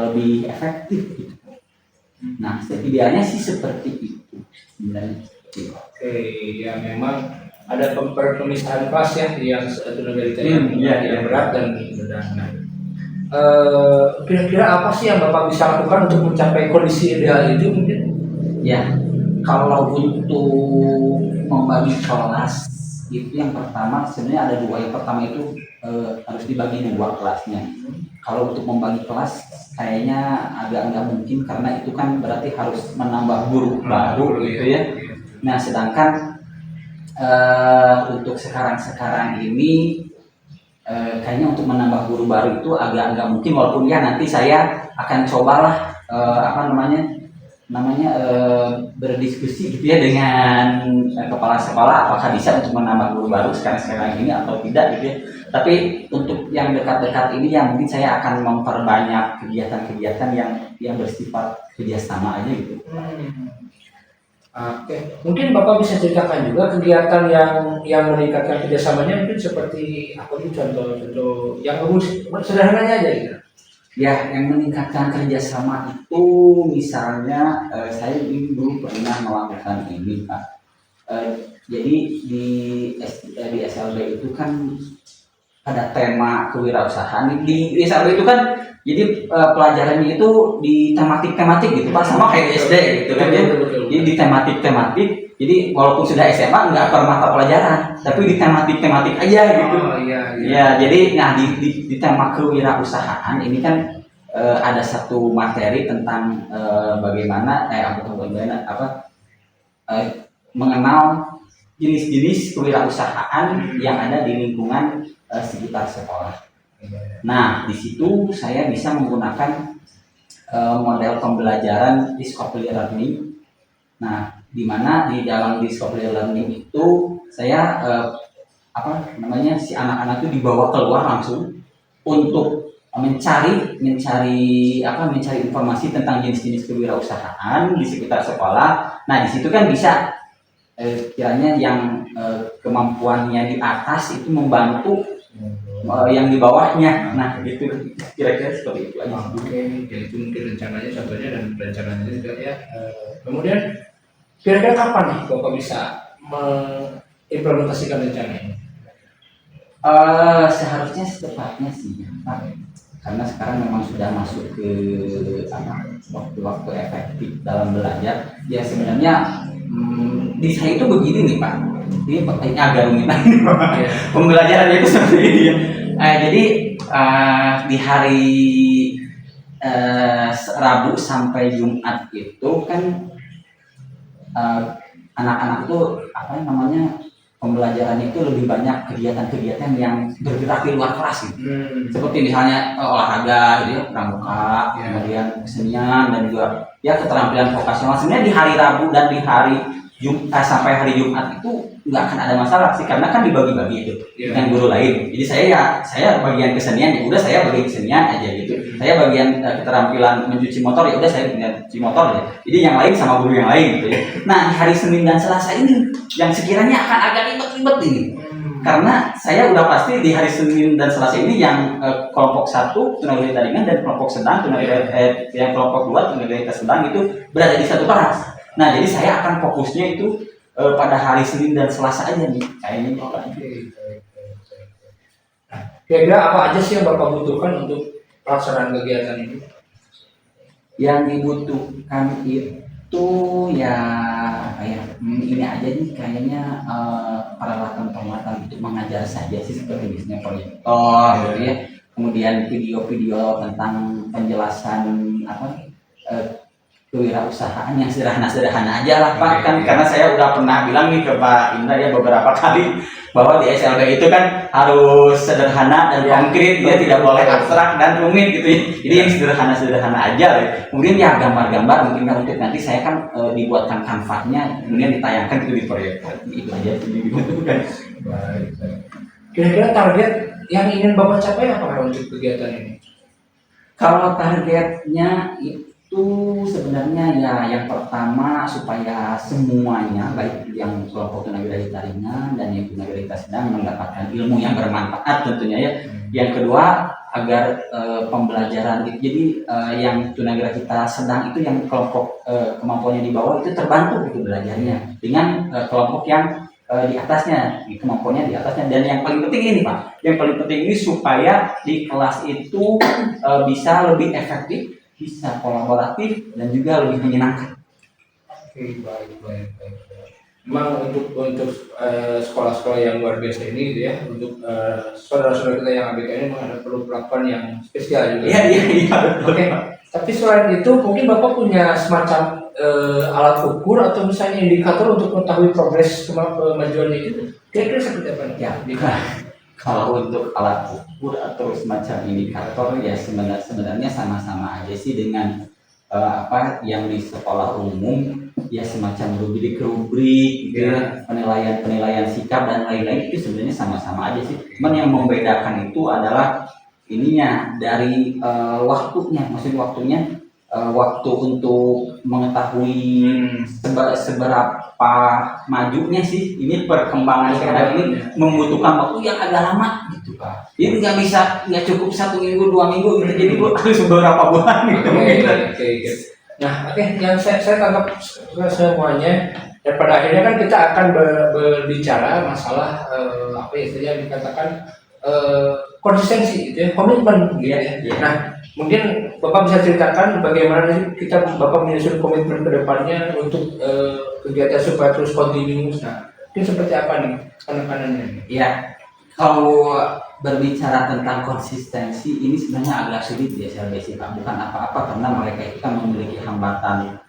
lebih efektif gitu. Nah, idealnya sih seperti itu sebenarnya. Oke, ya memang ada pemisahan kelas ya, yang tunagrahita yang berat dan sedang. Kira-kira apa sih yang Bapak bisa lakukan untuk mencapai kondisi ideal itu mungkin? Ya, kalau untuk membagi kelas itu yang pertama sebenarnya ada 2. Yang pertama itu harus dibagi 2 kelasnya. Kalau untuk membagi kelas kayaknya agak nggak mungkin, karena itu kan berarti harus menambah guru baru gitu ya. Nah, sedangkan untuk sekarang ini kayaknya untuk menambah guru baru itu agak nggak mungkin, walaupun ya nanti saya akan cobalah berdiskusi gitu ya dengan kepala sekolah apakah bisa untuk menambah guru baru sekarang ini atau tidak gitu ya. Tapi untuk yang dekat-dekat ini ya mungkin saya akan memperbanyak kegiatan-kegiatan yang bersifat kerjasama aja gitu. Oke, mungkin Bapak bisa ceritakan juga kegiatan yang meningkatkan kerjasamanya, mungkin seperti apa itu contoh yang sederhananya aja gitu. Ya, yang meningkatkan kerjasama itu misalnya saya dulu pernah melakukan ini Pak. Jadi di SLB itu kan ada tema kewirausahaan. Di SLB itu kan jadi pelajarannya itu di tematik gitu Pak, sama kayak di SD gitu kan ya. Jadi di tematik. Jadi walaupun sudah SMA nggak per mata pelajaran, tapi di tematik aja gitu. Ya, jadi di tema kewirausahaan ini kan ada satu materi tentang bagaimana mengenal jenis-jenis kewirausahaan yang ada di lingkungan sekitar sekolah. Nah, di situ saya bisa menggunakan model pembelajaran discovery learning. Nah, di mana di dalam discovery learning itu saya si anak-anak itu dibawa keluar langsung untuk mencari informasi tentang jenis-jenis kewirausahaan di sekitar sekolah. Nah, di situ kan bisa kiranya yang kemampuannya di atas itu membantu yang di bawahnya. Nah, gitu kira-kira seperti itu aja. Oke, ya itu mungkin rencananya contohnya dan rencananya juga ya. Kemudian kira-kira kapan nih Bapak bisa mengimplementasikan rencana ini? Seharusnya secepatnya sih, Pak. Karena sekarang memang sudah masuk ke waktu-waktu efektif dalam belajar. Ya sebenarnya di saya itu begini nih Pak. Ini agak rumit nih Pak. Pembelajarannya itu seperti ini ya. Jadi di hari Rabu sampai Jumat itu kan anak-anak itu pembelajarannya itu lebih banyak kegiatan-kegiatan yang bergerak di luar kelas gitu. Seperti misalnya olahraga, gitu ya, pramuka, kemudian kesenian dan juga ya keterampilan vokasional. Sebenarnya di hari Rabu dan di hari Jumat sampai hari Jumat itu nggak akan ada masalah sih, karena kan dibagi-bagi itu dengan guru lain. Jadi saya bagian kesenian, ya udah saya bagian kesenian aja gitu. Saya bagian keterampilan mencuci motor, ya udah saya bagian cuci motor ya. Jadi yang lain sama guru yang lain gitu ya. Nah, di hari Senin dan Selasa ini yang sekiranya akan agak ribet-ribet ini. Karena saya udah pasti di hari Senin dan Selasa ini yang kelompok 1 tunagrahita ringan dan kelompok sedang yang kelompok 2 tunagrahita sedang itu berada di satu kelas. Nah, jadi saya akan fokusnya itu pada hari Senin dan Selasa aja nih, kayaknya. Nah, kira-kira apa aja sih yang Bapak butuhkan untuk pelaksanaan kegiatan ini? Yang dibutuhkan itu ya kayak ini aja nih, kayaknya peralatan-peralatan untuk mengajar saja sih, seperti misalnya proyektor, gitu ya. Kemudian video-video tentang penjelasan kewirausahaan yang sederhana-sederhana aja lah Pak, kan karena saya udah pernah bilang nih ke Pak Indra ya beberapa kali bahwa di SLB itu kan harus sederhana dan konkret, dia tidak boleh abstrak dan rumit gitu ya. Jadi yang sederhana-sederhana aja ya. Kemudian ya gambar-gambar mungkin untuk nanti saya kan dibuatkan kanvasnya kemudian ditayangkan itu di proyektor. Itu aja sih dibutuhkan. Baik. Kira-kira target yang ingin Bapak capai apa untuk kegiatan ini? Kalau targetnya itu sebenarnya ya yang pertama supaya semuanya baik yang kelompok tunagrahita ringan dan yang tunagrahita sedang mendapatkan ilmu yang bermanfaat tentunya ya. Yang kedua agar pembelajaran itu jadi yang tunagrahita sedang itu yang kelompok kemampuannya di bawah itu terbantu gitu belajarnya dengan kelompok yang di atasnya, kemampuannya di atasnya. Dan yang paling penting ini Pak, yang paling penting ini supaya di kelas itu bisa lebih efektif, bisa kolaboratif dan juga lebih menyenangkan. Oke, baik. Memang untuk sekolah-sekolah yang luar biasa ini gitu ya, untuk saudara-saudara kita yang ABK ini memang ada perlu perlakuan yang spesial juga. Iya. Oke. Tapi selain itu mungkin Bapak punya semacam alat ukur atau misalnya indikator untuk mengetahui progres kemajuannya itu. Kira-kira seperti apa nih? Ya. Kalau untuk alat ukur atau semacam indikator ya sebenarnya sama-sama aja sih dengan yang di sekolah umum ya, semacam rubrik gitu ya, penilaian sikap dan lain-lain itu sebenarnya sama-sama aja sih. Cuman yang membedakan itu adalah ininya dari waktunya, maksudnya waktu untuk mengetahui seberapa majunya sih ini perkembangan sekarang ini membutuhkan waktu yang agak lama gitu Pak. Jadi nggak cukup 1 minggu 2 minggu gitu, jadi harus beberapa bulan gitu. Oke. Nah, yang saya tangkap semuanya, dan pada akhirnya kan kita akan berbicara masalah istilahnya dikatakan konsistensi, gitu ya, komitmen, gitu ya. Nah, mungkin Bapak bisa ceritakan bagaimana Bapak menyusun komitmen ke depannya untuk kegiatan supaya terus continuous. Nah, itu seperti apa nih penekanannya? Ya, kalau berbicara tentang konsistensi ini sebenarnya agak sulit ya sih Pak. Bukan apa-apa karena mereka itu kan memiliki hambatan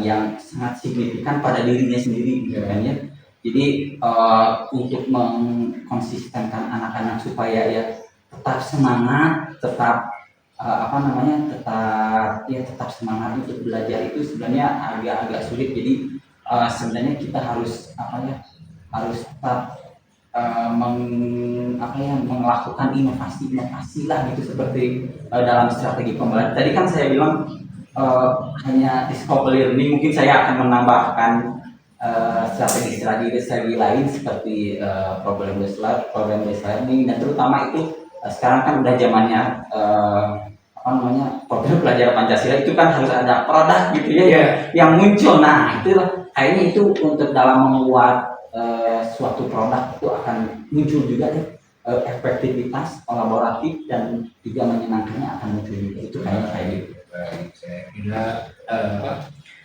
yang sangat signifikan pada dirinya sendiri gitu kan ya. Jadi untuk mengkonsistenkan anak-anak supaya ya tetap semangat, tetap tetap semangat untuk belajar itu sebenarnya agak-agak sulit. Jadi sebenarnya kita harus harus tetap melakukan inovasi lah gitu, seperti dalam strategi pembelajaran. Tadi kan saya bilang hanya discover learning, mungkin saya akan menambahkan strategi lain seperti problem based learning, dan terutama itu sekarang kan udah zamannya program pelajaran Pancasila, itu kan harus ada produk gitu ya yang muncul. Nah itu kayaknya itu untuk dalam membuat suatu produk itu akan muncul juga efektivitas, kolaboratif, dan juga menyenangkannya akan muncul juga. Itu kayaknya kayak gitu. Baik, saya kira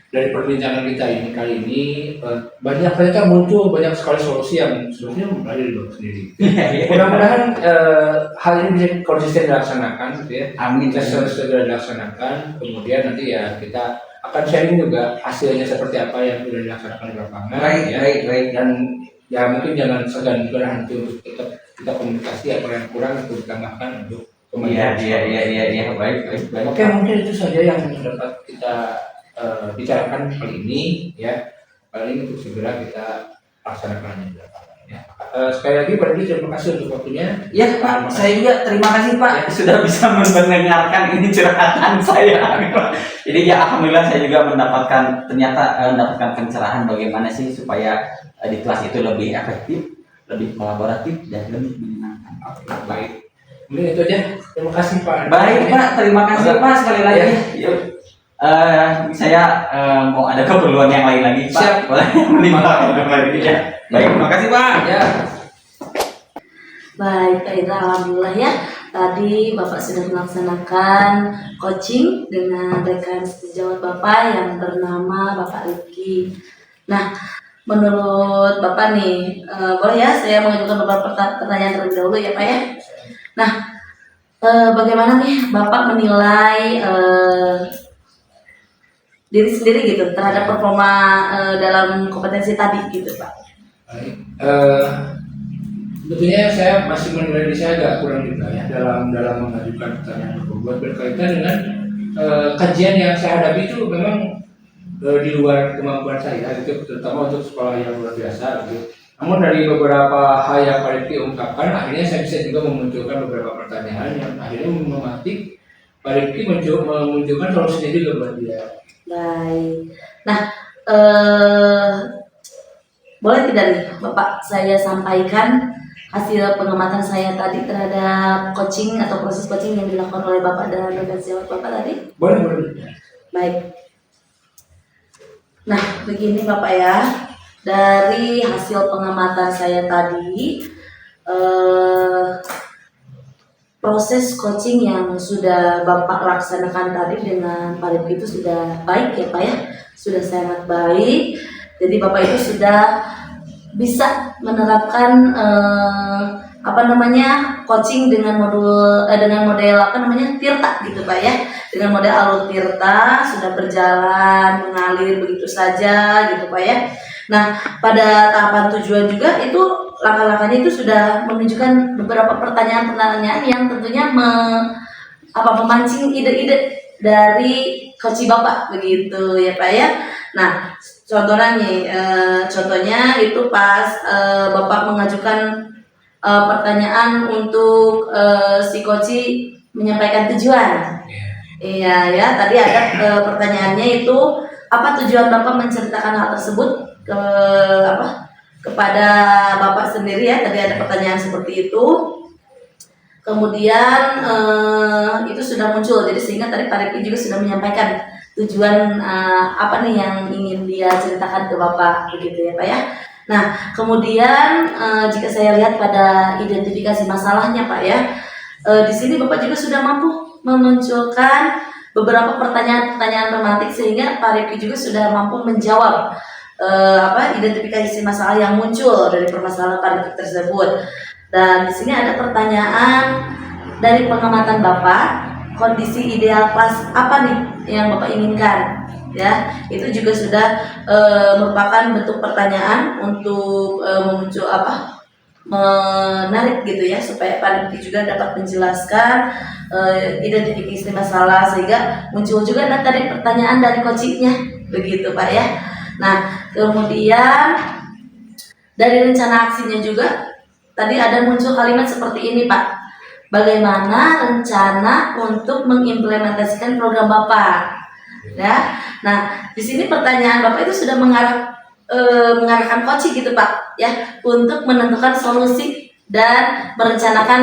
dari perbincangan kita ini kali ini banyak ternyata muncul banyak sekali solusi yang sebenarnya mulai dari diri sendiri. Mudah-mudahan hal ini bisa konsisten dilaksanakan, gitu ya. Amin. Bisa segera dilaksanakan. Kemudian nanti ya kita akan sharing juga hasilnya seperti apa yang sudah dilaksanakan di lapangan. Baik. Dan ya mungkin jangan segan juga nanti untuk tetap kita komunikasi apa yang kurang untuk ditambahkan untuk Iya, baik. Oke, mungkin itu saja yang dapat kita bicarakan kali ini, ya. Paling untuk segera kita laksanakan di lapangan, ya. Sekali lagi Pak Didi, terima kasih untuk waktunya. Ya Pak, saya juga terima kasih Pak sudah bisa mendengarkan ini curhatan saya. Jadi ya alhamdulillah saya juga mendapatkan pencerahan bagaimana sih supaya di kelas itu lebih efektif, lebih kolaboratif, dan lebih menyenangkan. Baik. Mungkin itu aja. Terima kasih Pak. Baik Pak, terima kasih Pak sekali lagi. Yuk. Saya mau ada keperluan yang lain lagi Pak. Siap. Boleh melimpahkan lagi ya. Baik, terima kasih Pak. Ya. Baik, Kak Indra, alhamdulillah ya. Tadi Bapak sudah melaksanakan coaching dengan rekan sejawat Bapak yang bernama Bapak Rifki. Nah, menurut Bapak nih, boleh ya saya mengajukan beberapa pertanyaan terlebih dahulu ya Pak ya. Nah, bagaimana nih Bapak menilai diri sendiri gitu terhadap performa dalam kompetensi tadi gitu Pak? Baik. Tentunya saya masih menilai diri saya agak kurang juga ya dalam mengajukan pertanyaan tersebut berkaitan dengan kajian yang saya hadapi itu memang di luar kemampuan saya, gitu, terutama untuk sekolah yang luar biasa gitu. Namun dari beberapa hal yang Pak Rifki ungkapkan, akhirnya saya bisa juga memunculkan beberapa pertanyaan yang akhirnya mematik Pak Rifki memunculkan solusinya juga buat dia. Baik. Nah, boleh tidak nih Bapak saya sampaikan hasil pengamatan saya tadi terhadap coaching atau proses coaching yang dilakukan oleh Bapak dan rekan sejawat Bapak tadi? Boleh. Baik. Nah, begini Bapak ya, dari hasil pengamatan saya tadi, proses coaching yang sudah Bapak laksanakan tadi dengan Pak Rifki itu sudah baik ya Pak ya, sudah sangat baik. Jadi Bapak itu sudah bisa menerapkan coaching dengan model Tirta gitu Pak ya, dengan model alur Tirta sudah berjalan mengalir begitu saja gitu Pak ya. Nah, pada tahapan tujuan juga itu langkah-langkahnya itu sudah menunjukkan beberapa pertanyaan-pertanyaan yang tentunya memancing ide-ide dari coach Bapak begitu ya Pak ya. Nah, contohnya itu pas Bapak mengajukan pertanyaan untuk si coach menyampaikan tujuan. Iya ya, tadi ada pertanyaannya itu apa tujuan Bapak menceritakan hal tersebut kepada Bapak sendiri ya. Tadi ada pertanyaan seperti itu. Kemudian itu sudah muncul, jadi sehingga tadi Pak Rifki juga sudah menyampaikan tujuan apa nih yang ingin dia ceritakan ke Bapak begitu ya Pak ya. Nah, kemudian jika saya lihat pada identifikasi masalahnya Pak ya, di sini Bapak juga sudah mampu memunculkan beberapa pertanyaan-pertanyaan tematik sehingga Pak Rifki juga sudah mampu menjawab identifikasi masalah yang muncul dari permasalahan Pak Rifki tersebut. Dan di sini ada pertanyaan dari pengamatan Bapak, kondisi ideal kelas apa nih yang Bapak inginkan? ya, itu juga sudah merupakan bentuk pertanyaan untuk muncul menarik gitu ya, supaya panitia juga dapat menjelaskan identifikasi masalah, sehingga muncul juga tadi pertanyaan dari coachingnya, begitu Pak ya. Nah kemudian dari rencana aksinya juga tadi ada muncul kalimat seperti ini Pak, bagaimana rencana untuk mengimplementasikan program Bapak ya. Nah di sini pertanyaan Bapak itu sudah mengarahkan coaching gitu Pak ya, untuk menentukan solusi dan merencanakan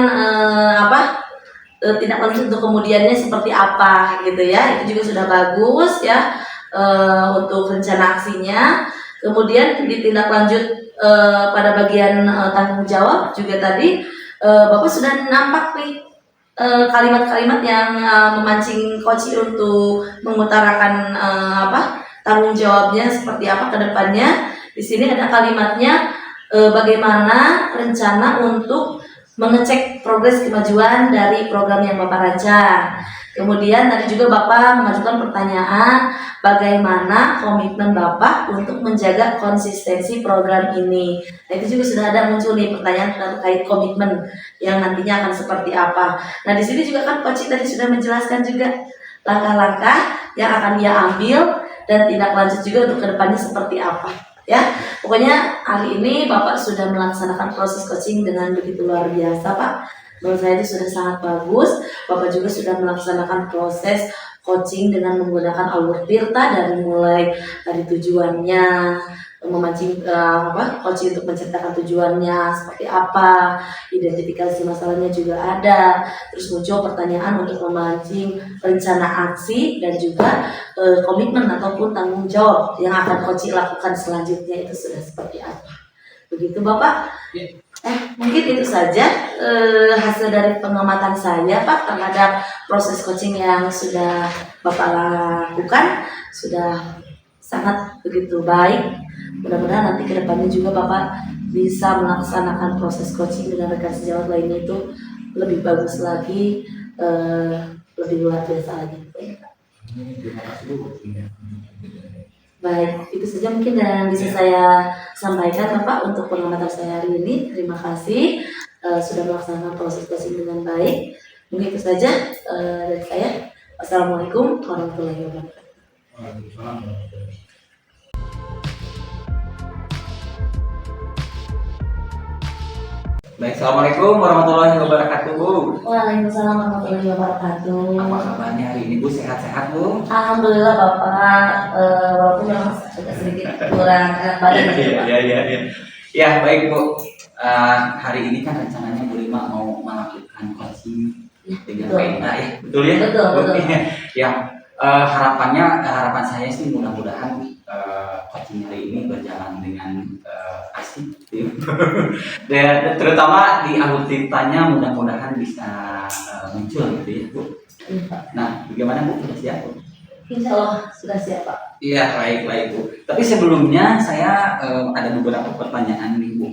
tindak lanjut untuk kemudiannya seperti apa gitu ya. Itu juga sudah bagus ya untuk rencana aksinya. Kemudian ditindak lanjut pada bagian tanggung jawab juga tadi Bapak sudah nampak nih kalimat-kalimat yang memancing coach untuk mengutarakan tanggung jawabnya seperti apa ke depannya. Di sini ada kalimatnya bagaimana rencana untuk mengecek progres kemajuan dari program yang Bapak rancang. Kemudian tadi juga Bapak mengajukan pertanyaan bagaimana komitmen Bapak untuk menjaga konsistensi program ini. Nah itu juga sudah ada muncul nih pertanyaan terkait komitmen yang nantinya akan seperti apa. Nah di sini juga kan coach tadi sudah menjelaskan juga langkah-langkah yang akan dia ambil dan tindak lanjut juga untuk kedepannya seperti apa. Ya, pokoknya hari ini Bapak sudah melaksanakan proses coaching dengan begitu luar biasa Pak. Menurut saya itu sudah sangat bagus. Bapak juga sudah melaksanakan proses coaching dengan menggunakan alur Tirta dari mulai dari tujuannya, memancing coaching untuk menceritakan tujuannya seperti apa, identifikasi masalahnya juga ada, terus muncul pertanyaan untuk memancing rencana aksi dan juga komitmen ataupun tanggung jawab yang akan coaching lakukan selanjutnya itu sudah seperti apa. Begitu Bapak. Mungkin itu saja hasil dari pengamatan saya Pak terhadap proses coaching yang sudah Bapak lakukan, sudah sangat begitu baik. Mudah-mudahan nanti ke depannya juga Bapak bisa melaksanakan proses coaching dengan rekan sejawat lainnya itu lebih bagus lagi, lebih luar biasa lagi. Baik, itu saja mungkin yang bisa saya sampaikan Bapak untuk pengamatan saya hari ini. Terima kasih sudah melaksanakan proses coaching dengan baik. Mungkin itu saja dari saya. Wassalamualaikum warahmatullahi wabarakatuh. Baik, assalamualaikum warahmatullahi wabarakatuh Bu. Waalaikumsalam warahmatullahi wabarakatuh. Apa kabarnya hari ini Bu? Sehat-sehat Bu? Alhamdulillah Bapak, walaupun memang agak sedikit kurang enak badan ya Pak. Iya. Ya baik Bu. Hari ini kan rencananya Bu Rima mau melakukan coaching dengan PNA ya, betul ya? Betul. Ya, harapan saya sih mudah-mudahan coaching hari ini berjalan dengan asik, dan terutama di alur ceritanya mudah-mudahan bisa muncul gitu ya Bu. Nah, bagaimana Bu? Sudah siap Bu? Insya Allah sudah siap Pak. Iya, baik Bu. Tapi sebelumnya saya ada beberapa pertanyaan nih Bu,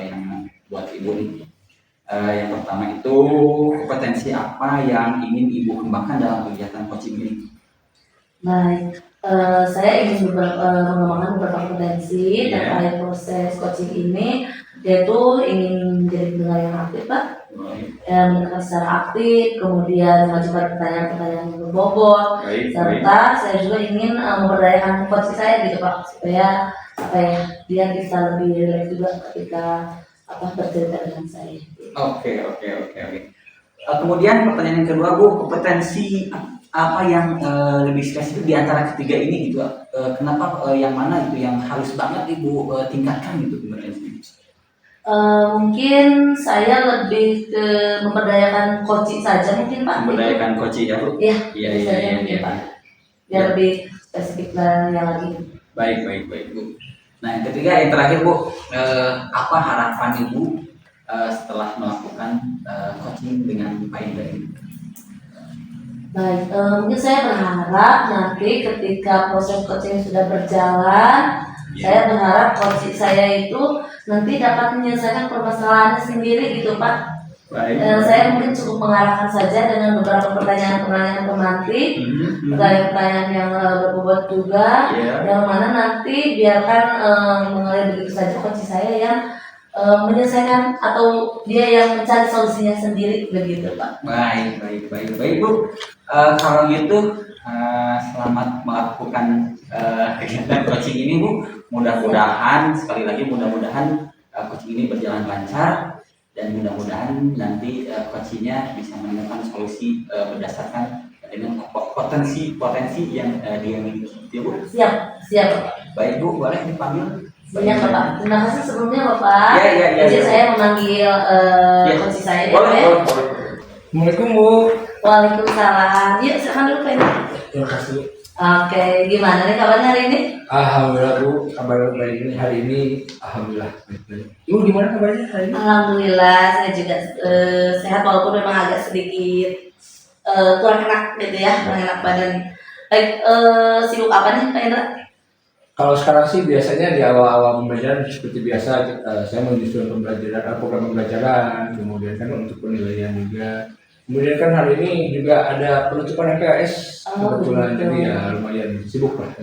yang buat Ibu nih. Yang pertama itu, kompetensi apa yang ingin Ibu kembangkan dalam kegiatan coaching ini? Baik, saya ingin mengembangkan beberapa kompetensi terkait proses coaching ini, yaitu ingin menjadi pendengar yang aktif Pak, mendengar secara aktif, kemudian mengajukan pertanyaan-pertanyaan yang berbobot, serta saya juga ingin memberdayakan coach saya gitu Pak, supaya dia bisa lebih relax juga ketika bercerita dengan saya. Oke. Kemudian pertanyaan yang kedua Bu, kompetensi apa yang lebih spesifik di antara ketiga ini gitu? Kenapa yang mana itu yang harus banget Ibu tingkatkan gitu kompetensi? Mungkin saya lebih ke memberdayakan coaching saja mungkin Pak. Memberdayakan coaching ya Bu? Iya. Pak. Biar lebih spesifik dan yang lagi. Baik Bu. Nah yang ketiga, yang terakhir Bu, apa harapan Ibu setelah melakukan coaching dengan Pak Indra ini? Baik, mungkin saya berharap nanti ketika proses coaching sudah berjalan, saya berharap coaching saya itu nanti dapat menyelesaikan permasalahannya sendiri gitu Pak. Baik. Saya mungkin cukup mengarahkan saja dengan beberapa pertanyaan-pertanyaan pemantik, pertanyaan-pertanyaan yang berbobot juga, Iya. yang mana nanti biarkan mengalir begitu saja coach saya yang menyelesaikan atau dia yang mencari solusinya sendiri begitu Pak. Baik Bu. Kalau gitu selamat melakukan kegiatan coaching ini Bu. Mudah-mudahan sekali lagi mudah-mudahan coaching ini berjalan lancar dan mudah-mudahan nanti coachingnya bisa menemukan solusi berdasarkan dengan potensi yang dia miliki. Ya, Bu. Siap Pak. Baik Bu, boleh dipanggil. Siap Bapak. Terima kasih sebelumnya Bapak. Ya. Jadi saya memanggil coach saya ya, Pak, ya. Boleh. Assalamualaikum Bu. Waalaikumsalam. Yuk silakan dulu Pak. Terima kasih Bu. Oke, gimana nih kabarnya hari ini? Alhamdulillah Bu, kabar baik ini hari ini alhamdulillah baik. Ibu gimana kabarnya hari ini? Alhamdulillah, saya juga sehat walaupun memang agak sedikit kurang enak gitu ya, kurang enak badan. Baik, sibuk apa nih Pak Indra? Kalau sekarang sih biasanya di awal-awal pembelajaran seperti biasa saya menyusun pembelajaran, program pembelajaran, kemudian kan untuk penilaian juga. Kemudian kan hari ini juga ada penutupan MPLS kebetulan, begitu. jadi ya lumayan sibuk lah.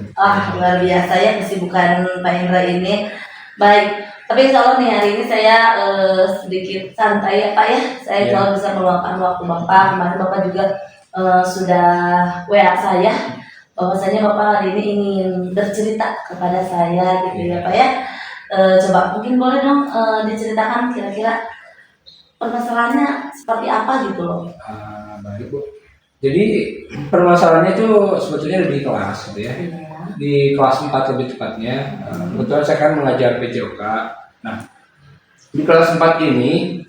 Luar biasa ya kesibukan Pak Indra ini. Baik, tapi insya Allah nih hari ini saya sedikit santai ya Pak ya. Saya Iya. selalu bisa meluangkan waktu Bapak. Kemarin Bapak juga sudah WA saya. Bahwasanya Bapak hari ini ingin bercerita kepada saya gitu ya Pak ya. Coba mungkin boleh dong diceritakan kira-kira permasalahannya seperti apa gitu loh. Baik Bu. Jadi permasalahannya itu sebetulnya di kelas gitu ya. Di kelas 4 lebih tepatnya. Kebetulan saya kan mengajar PJOK. Nah, di kelas 4 ini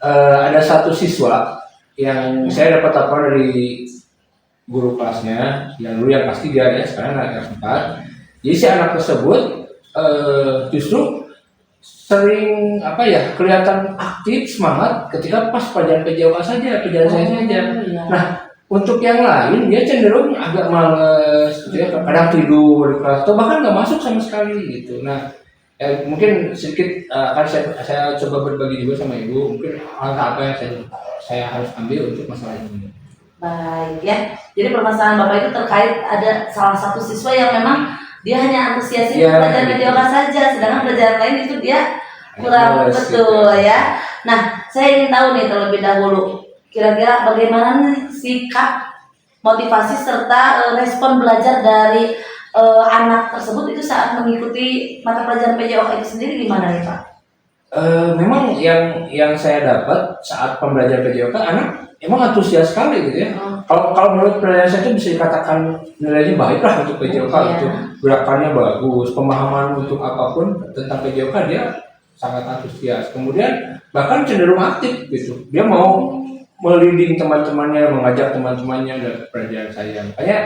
ada satu siswa yang saya dapat laporan dari guru kelasnya, yang dulu yang kelas 3 ya, sekarang anak kelas 4. Jadi si anak tersebut justru sering kelihatan aktif, semangat ketika pas pelajaran PJOK saja, pelajaran saya saja. Iya. Nah, untuk yang lain dia cenderung agak males gitu ya, kadang tidur di kelas atau bahkan nggak masuk sama sekali gitu. Nah, mungkin sedikit akan saya coba berbagi juga sama Ibu mungkin langkah apa yang saya harus ambil untuk masalah ini. Baik ya. Jadi permasalahan Bapak itu terkait ada salah satu siswa yang memang dia hanya antusias Iya, pelajaran gitu. PJOK saja, sedangkan pelajaran lain itu dia kurang Males, betul gitu. ya. Nah, saya ingin tahu nih terlebih dahulu, kira-kira bagaimana nih sikap, motivasi serta respon belajar dari anak tersebut itu saat mengikuti mata pelajaran PJOK itu sendiri gimana nih Pak? Memang yang saya dapat saat pembelajaran PJOK anak emang antusias sekali gitu ya. Kalau menurut pelajaran saya itu bisa dikatakan nilainya baik lah untuk PJOK, Iya. untuk gerakannya bagus, pemahaman untuk apapun tentang PJOK dia sangat antusias. Kemudian bahkan cenderung aktif gitu. Dia mau meliding teman-temannya, mengajak teman-temannya dalam pelajaran saya. Makanya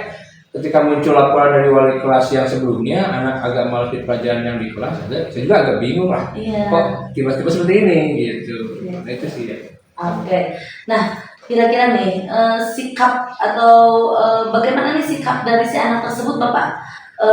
ketika muncul laporan dari wali kelas yang sebelumnya anak agak malas di pelajaran yang di kelas, saya juga agak bingung lah. Iya. Kok tiba-tiba seperti ini gitu. Iya. Nah, itu sih ya. Oke. Nah, kira-kira nih sikap atau bagaimana nih sikap dari si anak tersebut Bapak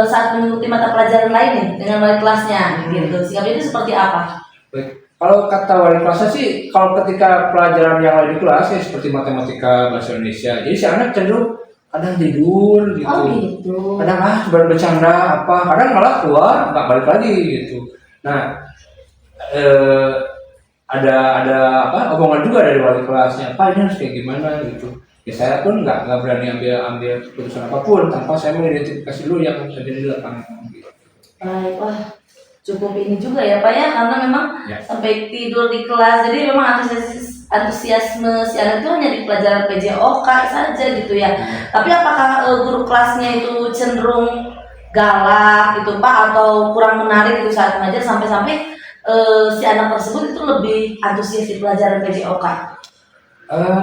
saat mengikuti mata pelajaran lain nih dengan wali kelasnya gitu. Sikapnya itu seperti apa? Baik. Kalau kata wali kelasnya sih, kalau ketika pelajaran yang lain di kelas ya seperti matematika, bahasa Indonesia, jadi si anak cenderung kadang tidur gitu. Oh gitu. Kadang coba bercanda apa, kadang malah keluar nggak balik lagi gitu. Nah, ada omongan juga dari wali kelasnya, Pak ini harus kayak gimana gitu. Ya saya pun nggak berani ambil keputusan apapun tanpa saya mengidentifikasi dulu yang terjadi di lapangan gitu. Baik, wah cukup ini juga ya Pak ya, karena memang Ya. sampai tidur di kelas, jadi memang antusiasme si anak itu hanya di pelajaran PJOK saja gitu ya. Tapi apakah guru kelasnya itu cenderung galak gitu Pak, atau kurang menarik gitu saat mengajar sampai-sampai si anak tersebut itu lebih antusias di pelajaran PJOK?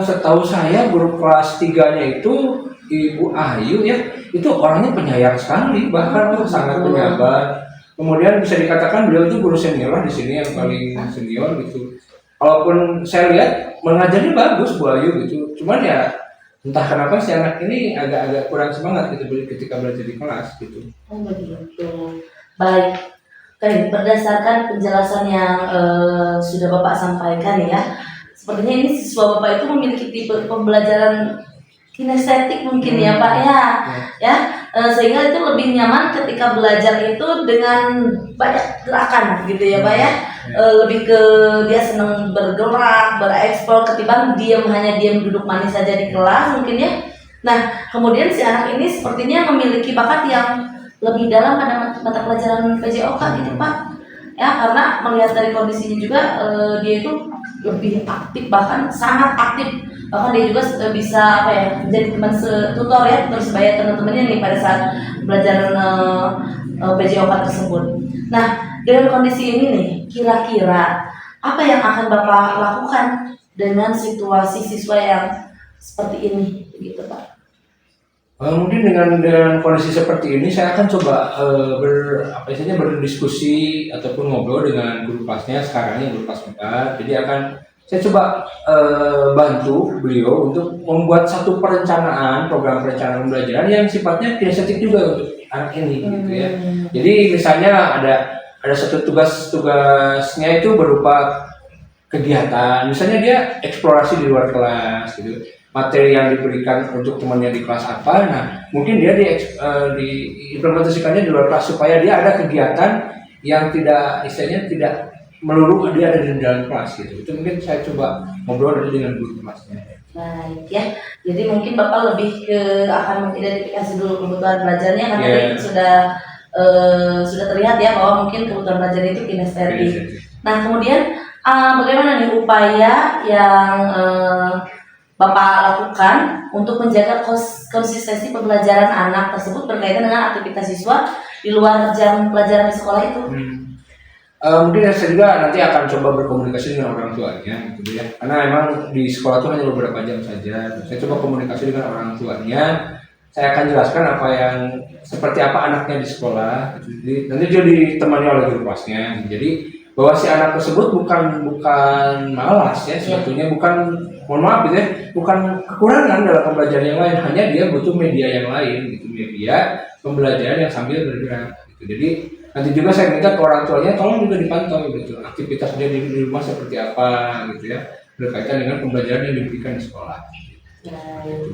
Setahu saya guru kelas 3-nya itu Ibu Ayu ya, itu orangnya penyayang sekali, bahkan sangat penyabar. Kemudian bisa dikatakan beliau itu guru senior lah di sini yang paling senior gitu. Kalaupun saya lihat mengajarnya bagus Bu Ayu gitu, cuman ya entah kenapa si anak ini agak-agak kurang semangat gitu ketika belajar di kelas gitu. Oh begitu. Baik. Oke, berdasarkan penjelasan yang sudah Bapak sampaikan ya, sepertinya ini siswa Bapak itu memiliki tipe pembelajaran kinestetik mungkin ya Pak ya, sehingga itu lebih nyaman ketika belajar itu dengan banyak gerakan gitu ya Pak ya. Lebih ke dia senang bergerak, bereksplor ketimbang hanya diam duduk manis saja di kelas mungkin ya. Nah, kemudian si anak ini sepertinya memiliki bakat yang lebih dalam pada mata pelajaran PJOK gitu Pak. Ya, karena melihat dari kondisinya juga dia itu lebih aktif, bahkan sangat aktif. Bahkan dia juga bisa menjadi teman tutor ya, tutor sebaya teman-temannya nih pada saat belajar PJOK tersebut. Nah, dengan kondisi ini nih, kira-kira apa yang akan Bapak lakukan dengan situasi siswa yang seperti ini, gitu Pak? Mungkin dengan kondisi seperti ini saya akan coba berdiskusi ataupun ngobrol dengan guru kelasnya sekarang yang guru kelas 4. Jadi saya coba bantu beliau untuk membuat satu program perencanaan pembelajaran yang sifatnya kinestetik juga untuk anak ini gitu ya. Jadi misalnya ada satu tugasnya itu berupa kegiatan, misalnya dia eksplorasi di luar kelas gitu. Materi yang diberikan untuk temannya di kelas apa, nah mungkin dia diimplementasikannya di luar kelas supaya dia ada kegiatan yang tidak melulu dia ada di dalam kelas gitu. Itu mungkin saya coba ngobrol dengan guru kelasnya. Baik ya, jadi mungkin Bapak lebih akan mengidentifikasi dulu kebutuhan belajarnya karena tadi sudah terlihat ya bahwa mungkin kebutuhan belajar itu kinestetik. Nah kemudian bagaimana nih upaya yang Bapak lakukan untuk menjaga konsistensi pembelajaran anak tersebut berkaitan dengan aktivitas siswa di luar jam pelajaran di sekolah itu? Mungkin saya juga nanti akan coba berkomunikasi dengan orang tuanya, gitu ya. Karena memang di sekolah itu hanya beberapa jam saja. Saya coba komunikasi dengan orang tuanya. Saya akan jelaskan seperti apa anaknya di sekolah. Jadi, nanti juga ditemani oleh guru kelasnya. Jadi bahwa si anak tersebut bukan malas ya, sebetulnya mohon maaf gitu ya, bukan kekurangan dalam pembelajaran yang lain, hanya dia butuh media yang lain gitu, media pembelajaran yang sambil bergerak gitu. Jadi nanti juga saya minta ke orang tuanya tolong juga dipantau gitu, aktivitas dia di rumah seperti apa gitu ya, berkaitan dengan pembelajaran yang diberikan di sekolah.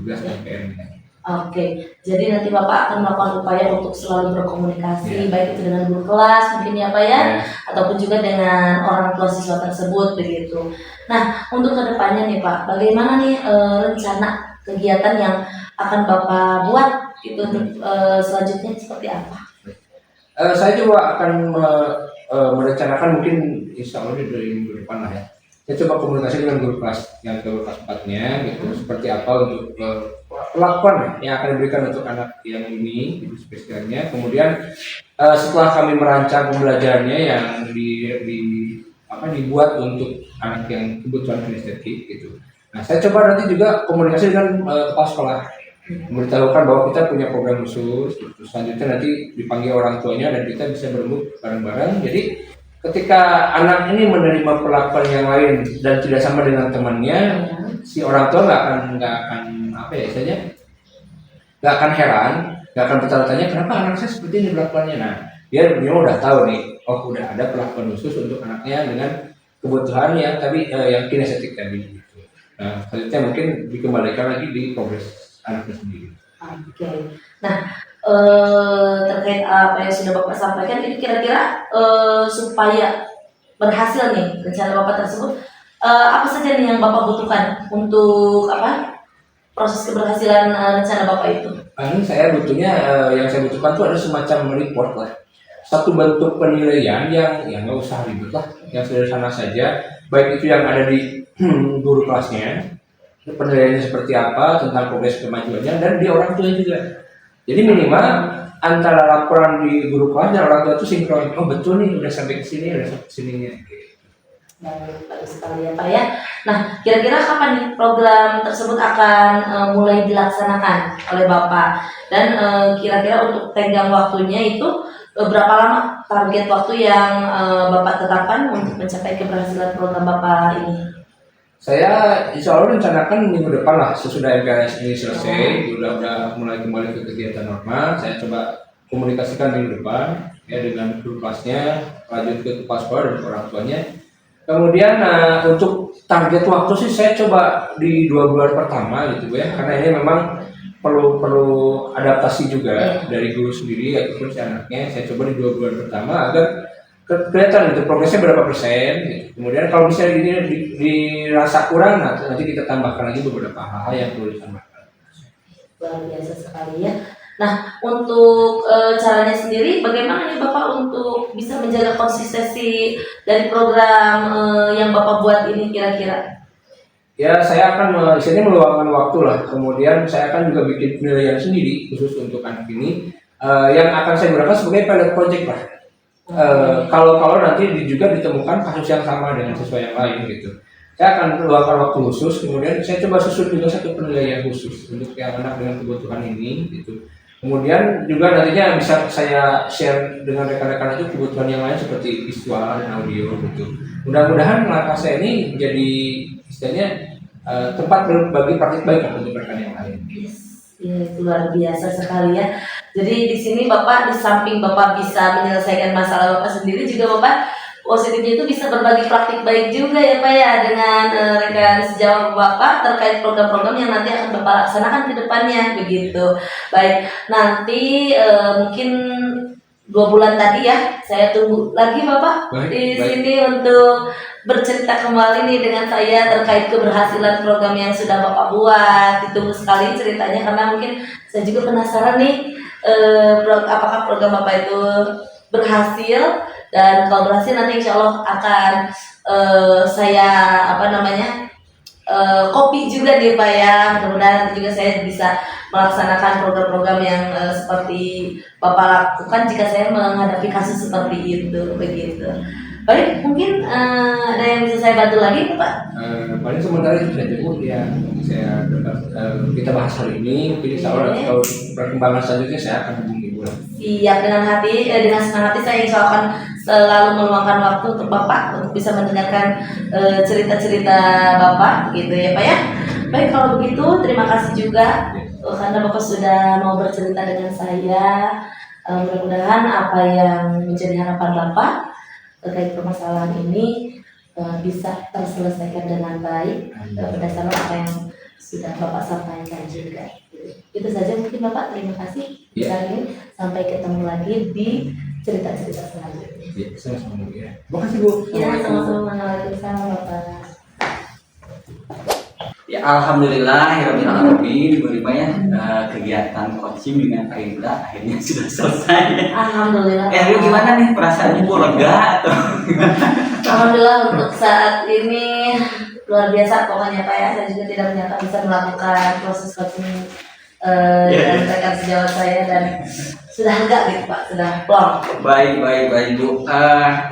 Tugas dan PR-nya. Oke, jadi nanti Bapak akan melakukan upaya untuk selalu berkomunikasi, baik itu dengan guru kelas mungkin ya Pak ya, ataupun juga dengan orang tua siswa tersebut begitu. Nah, untuk kedepannya nih Pak, bagaimana nih rencana kegiatan yang akan Bapak buat itu untuk selanjutnya seperti apa? Saya coba akan merencanakan mungkin insya Allah dari minggu depan lah ya. Saya coba komunikasi dengan guru kelas yang ke kelas 4-nya gitu, seperti apa untuk perlakuan yang akan diberikan untuk anak yang ini gitu spesialnya. Kemudian setelah kami merancang pembelajarannya yang dibuat untuk anak yang kebutuhan kinestetik gitu. Nah, saya coba nanti juga komunikasi dengan kepala sekolah, memberitahukan bahwa kita punya program khusus. Gitu. Selanjutnya nanti dipanggil orang tuanya dan kita bisa berembuk bareng-bareng. Jadi ketika anak ini menerima perlakuan yang lain dan tidak sama dengan temannya, si orang tua nggak akan heran, nggak akan bertanya-tanya kenapa anak saya seperti ini perlakuannya. Nah, dia udah tahu nih, udah ada perlakuan khusus untuk anaknya dengan kebutuhan yang kinestetik tadi. Gitu. Nah, selanjutnya mungkin dikembalikan lagi di progres anaknya sendiri. Oke. Nah, terkait apa yang sudah Bapak sampaikan, ini kira-kira supaya berhasil nih rencana Bapak tersebut, apa saja nih yang Bapak butuhkan untuk proses keberhasilan rencana Bapak itu? Saya butuhnya yang saya butuhkan itu ada semacam report lah, satu bentuk penilaian yang nggak usah ribet lah, yang sederhana saja, baik itu yang ada di guru kelasnya, penilaiannya seperti apa tentang progres kemajuannya, dan di orang tua juga. Jadi minimal antara laporan di guru kelas dan orang tua itu sinkron. Oh betul nih, udah sampai ke sini, udah sampai ke sininya. Bagus sekali ya Pak ya. Nah, kira-kira kapan nih program tersebut akan mulai dilaksanakan oleh Bapak? Dan kira-kira untuk tenggang waktunya itu berapa lama target waktu yang Bapak tetapkan untuk mencapai keberhasilan program Bapak ini? Saya insya Allah rencanakan minggu depan lah, sesudah MPLS ini selesai, udah mulai kembali ke kegiatan normal. Saya coba komunikasikan minggu depan ya dengan guru kelasnya, lanjut ke kepala sekolah dan orang tuanya. Kemudian untuk target waktu sih saya coba di 2 bulan pertama gitu ya, karena ini memang perlu adaptasi juga dari guru sendiri ataupun si anaknya. Saya coba di 2 bulan pertama agar kelihatan itu progresnya berapa persen. Gitu. Kemudian kalau misalnya ini dirasa kurang, nanti kita tambahkan lagi beberapa hal yang perlu ditambahkan. Luar biasa sekali ya. Nah, untuk caranya sendiri, bagaimana nih Bapak untuk bisa menjaga konsistensi dari program yang Bapak buat ini kira-kira? Ya, saya akan di sini meluangkan waktu lah. Kemudian saya akan juga bikin penilaian sendiri khusus untuk anak ini yang akan saya gunakan sebagai pilot project lah. Kalau nanti juga ditemukan kasus yang sama dengan siswa yang lain gitu, saya akan meluangkan waktu khusus. Kemudian saya coba susun juga satu penilaian khusus untuk yang anak dengan kebutuhan ini gitu. Kemudian juga nantinya bisa saya share dengan rekan-rekan itu kebutuhan yang lain seperti visual dan audio gitu. Mudah-mudahan langkah saya ini menjadi istilahnya tempat bagi praktik baik untuk rekan yang lain. Yes, ya, itu luar biasa sekali ya. Jadi di sini Bapak, di samping Bapak bisa menyelesaikan masalah Bapak sendiri, juga Bapak positifnya itu bisa berbagi praktik baik juga ya Pak ya dengan rekan sejawat Bapak terkait program-program yang nanti akan Bapak laksanakan ke depannya begitu. Baik, nanti mungkin 2 bulan tadi ya, saya tunggu lagi Bapak di sini untuk bercerita kembali nih dengan saya terkait keberhasilan program yang sudah Bapak buat. Ditunggu sekali ceritanya karena mungkin saya juga penasaran nih apakah program Bapak itu berhasil, dan kalau berhasil nanti insya Allah akan saya copy juga nih Pak ya. Mudah-mudahan nanti juga saya bisa melaksanakan program-program yang seperti Bapak lakukan jika saya menghadapi kasus seperti itu begitu. Baik, mungkin ada yang bisa saya bantu lagi Pak? Paling sementara itu saja Bu yang saya kita bahas hari ini. Mungkin insya Allah kalau perkembangan selanjutnya saya akan hubungi Bu. Siap, dengan senang hati saya insya Allah akan selalu meluangkan waktu untuk Bapak untuk bisa mendengarkan cerita-cerita Bapak gitu ya Pak ya. Baik, kalau begitu terima kasih juga karena Bapak sudah mau bercerita dengan saya. Mudah-mudahan apa yang menjadi harapan Bapak terkait permasalahan ini bisa terselesaikan dengan baik berdasarkan apa yang sudah Bapak sampaikan juga. Itu saja mungkin Bapak, terima kasih. Sampai ketemu lagi di cerita-cerita selanjutnya. Ya, sama-sama Bu ya. Terima kasih Bu. Ya, sama-sama. Waalaikumsalam Bapak. Ya, alhamdulillah alamin Bu Rima ya, kegiatan coaching dengan Kak Indra akhirnya sudah selesai. Alhamdulillah. Lu gimana nih perasaannya Bu, lega atau Alhamdulillah untuk saat ini luar biasa pokoknya Pak ya. Saya juga tidak menyangka bisa melakukan proses coaching dengan rekan sejawat saya dan sudah lega gitu Pak, sudah plong. Baik Bu.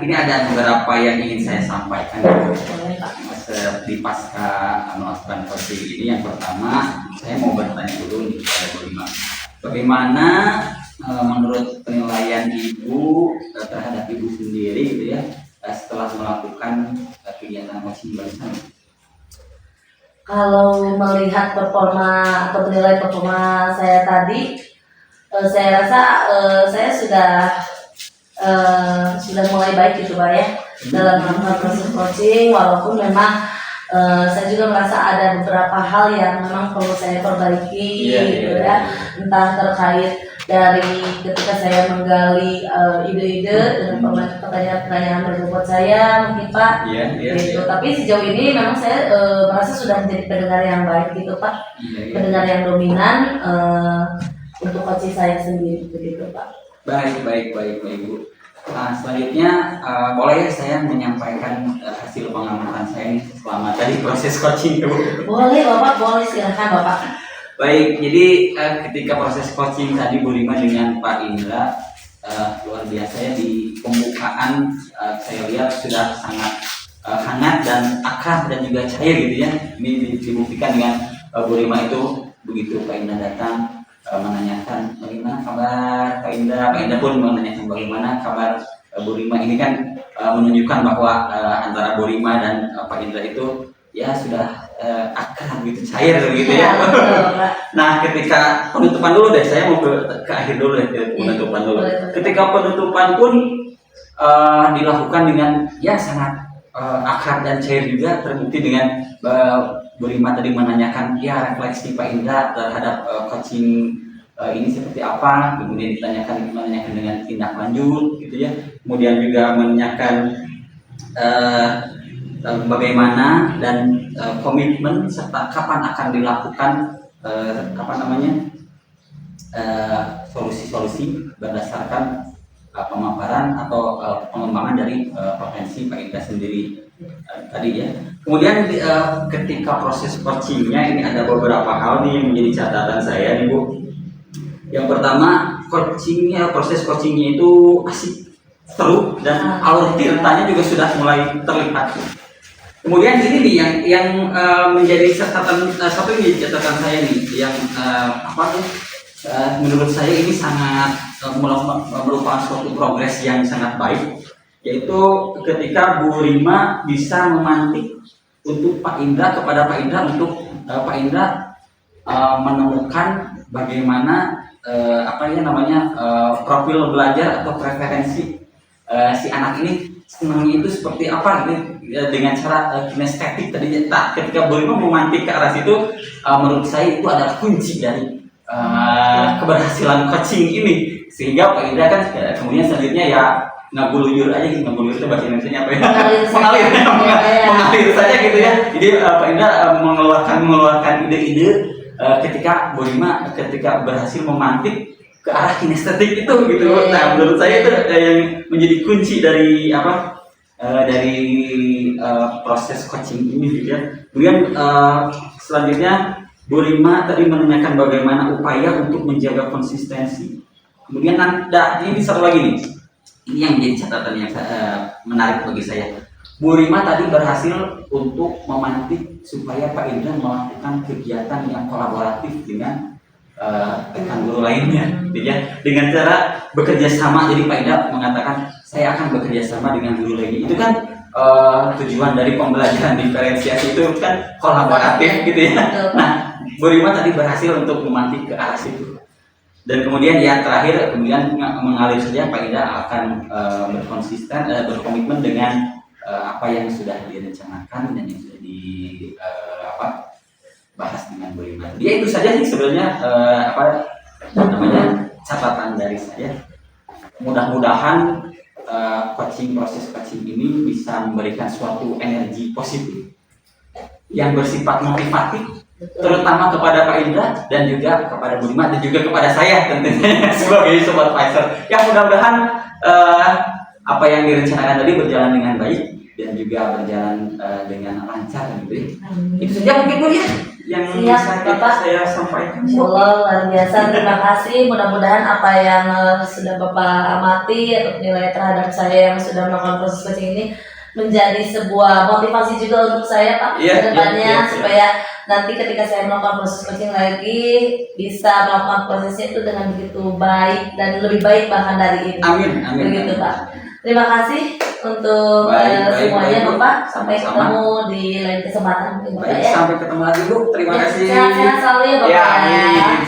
Ini ada beberapa yang ingin saya sampaikan Boleh Pak. di pasca melakukan coaching ini. Yang pertama, saya mau bertanya dulu nih kepada Bu Rima, bagaimana menurut penilaian Ibu terhadap Ibu sendiri gitu ya setelah melakukan kegiatan coaching barusan? Kalau melihat performa atau menilai performa saya tadi, saya rasa saya sudah mulai baik gitu Pak ya dalam melakukan proses coaching, walaupun memang saya juga merasa ada beberapa hal yang memang perlu saya perbaiki gitu ya, entah terkait dari ketika saya menggali ide-ide dengan pertanyaan-pertanyaan berbobot saya mungkin Pak gitu. Tapi sejauh ini memang saya merasa sudah menjadi pendengar yang baik gitu Pak, pendengar yang dominan untuk coaching saya sendiri begitu Pak. Baik Bu. Nah, selanjutnya boleh ya saya menyampaikan hasil pengamatan saya nih selama tadi proses coaching Bu? Boleh Bapak, boleh, silakan Bapak. Baik, jadi ketika proses coaching tadi Bu Rima dengan Pak Indra luar biasa ya, di pembukaan saya lihat sudah sangat hangat dan akrab dan juga cair gitu ya. Ini dibuktikan dengan Bu Rima itu begitu Pak Indra datang menanyakan bagaimana kabar Pak Indra. Pak Indra pun menanyakan bagaimana kabar Bu Rima. Ini kan menunjukkan bahwa antara Bu Rima dan Pak Indra itu ya sudah akrab gitu, cair gitu ya. Nah, ketika penutupan dulu deh, saya mau ke akhir dulu deh, penutupan dulu. Ketika penutupan pun dilakukan dengan ya sangat akrab dan cair juga, terbukti dengan Bu Rima tadi menanyakan ya refleksi Pak Indra terhadap coaching ini seperti apa, kemudian menanyakan dengan tindak lanjut gitu ya, kemudian juga menanyakan bagaimana dan komitmen serta kapan akan dilakukan solusi-solusi berdasarkan pemaparan atau pengembangan dari potensi Pak Indra sendiri tadi ya. Kemudian ketika proses coachingnya ini ada beberapa hal nih yang menjadi catatan saya nih Bu. Yang pertama, proses coachingnya itu asik, seru, dan alur ceritanya juga sudah mulai terlihat. Kemudian ini nih yang menjadi catatan saya nih, yang menurut saya ini sangat merupakan suatu progres yang sangat baik, yaitu ketika Bu Rima bisa memantik untuk Pak Indra untuk Pak Indra menemukan bagaimana profil belajar atau preferensi si anak ini senangnya itu seperti apa gitu dengan cara kinestetik tadi. Ketika Bu Rima memantik ke arah situ, menurut saya itu adalah kunci dari keberhasilan coaching ini, sehingga Pak Indra kan kemudian selanjutnya ya ngaguluyur aja gitu. Ngaguluyur itu bahasa Indonesia apa ya? Mengalir saja gitu ya. Jadi Pak Indra mengeluarkan ide-ide ketika Bu Rima berhasil memantik ke arah kinestetik itu gitu. Nah, menurut saya itu yang menjadi kunci dari proses coaching ini gitu ya. Kemudian selanjutnya Bu Rima tadi menanyakan bagaimana upaya untuk menjaga konsistensi. Kemudian ini satu lagi nih, ini yang menjadi catatan yang menarik bagi saya. Bu Rima tadi berhasil untuk memantik supaya Pak Indra melakukan kegiatan yang kolaboratif dengan rekan guru lainnya, gitu ya. Dengan cara bekerja sama. Jadi Pak Indra mengatakan saya akan bekerja sama dengan guru lainnya. Itu kan tujuan dari pembelajaran diferensiasi itu kan kolaboratif, gitu ya. Nah, Bu Rima tadi berhasil untuk memantik ke arah situ. Dan kemudian yang terakhir, mengalir saja Pak Indra akan berkomitmen dengan apa yang sudah direncanakan dan yang sudah bahas dengan Bu Rima. Dia itu saja sih sebenarnya catatan dari saya. Mudah-mudahan proses coaching ini bisa memberikan suatu energi positif yang bersifat motivatif, terutama kepada Pak Indra dan juga kepada Bu Rima dan juga kepada saya tentunya sebagai sobat Pfizer. Ya, mudah-mudahan apa yang direncanakan tadi berjalan dengan baik dan juga berjalan dengan lancar gitu ya. Itu saja mungkin Bu ya yang bisa saya sampaikan. Insyaallah luar biasa, terima kasih. Mudah-mudahan apa yang sudah Bapak amati atau nilai terhadap saya yang sudah melakukan proses coaching ini menjadi sebuah motivasi juga untuk saya Pak ke depannya, supaya nanti ketika saya melakukan proses coaching lagi bisa melakukan prosesnya itu dengan begitu baik dan lebih baik bahkan dari ini. Amin. Begitu Pak. Terima kasih untuk semuanya Bapak. Sampai ketemu di lain kesempatan mungkin Bapak ya. Sampai ketemu lagi Bu. Terima kasih. Sehat-sehat selalu ya Bapak. Ya, amin.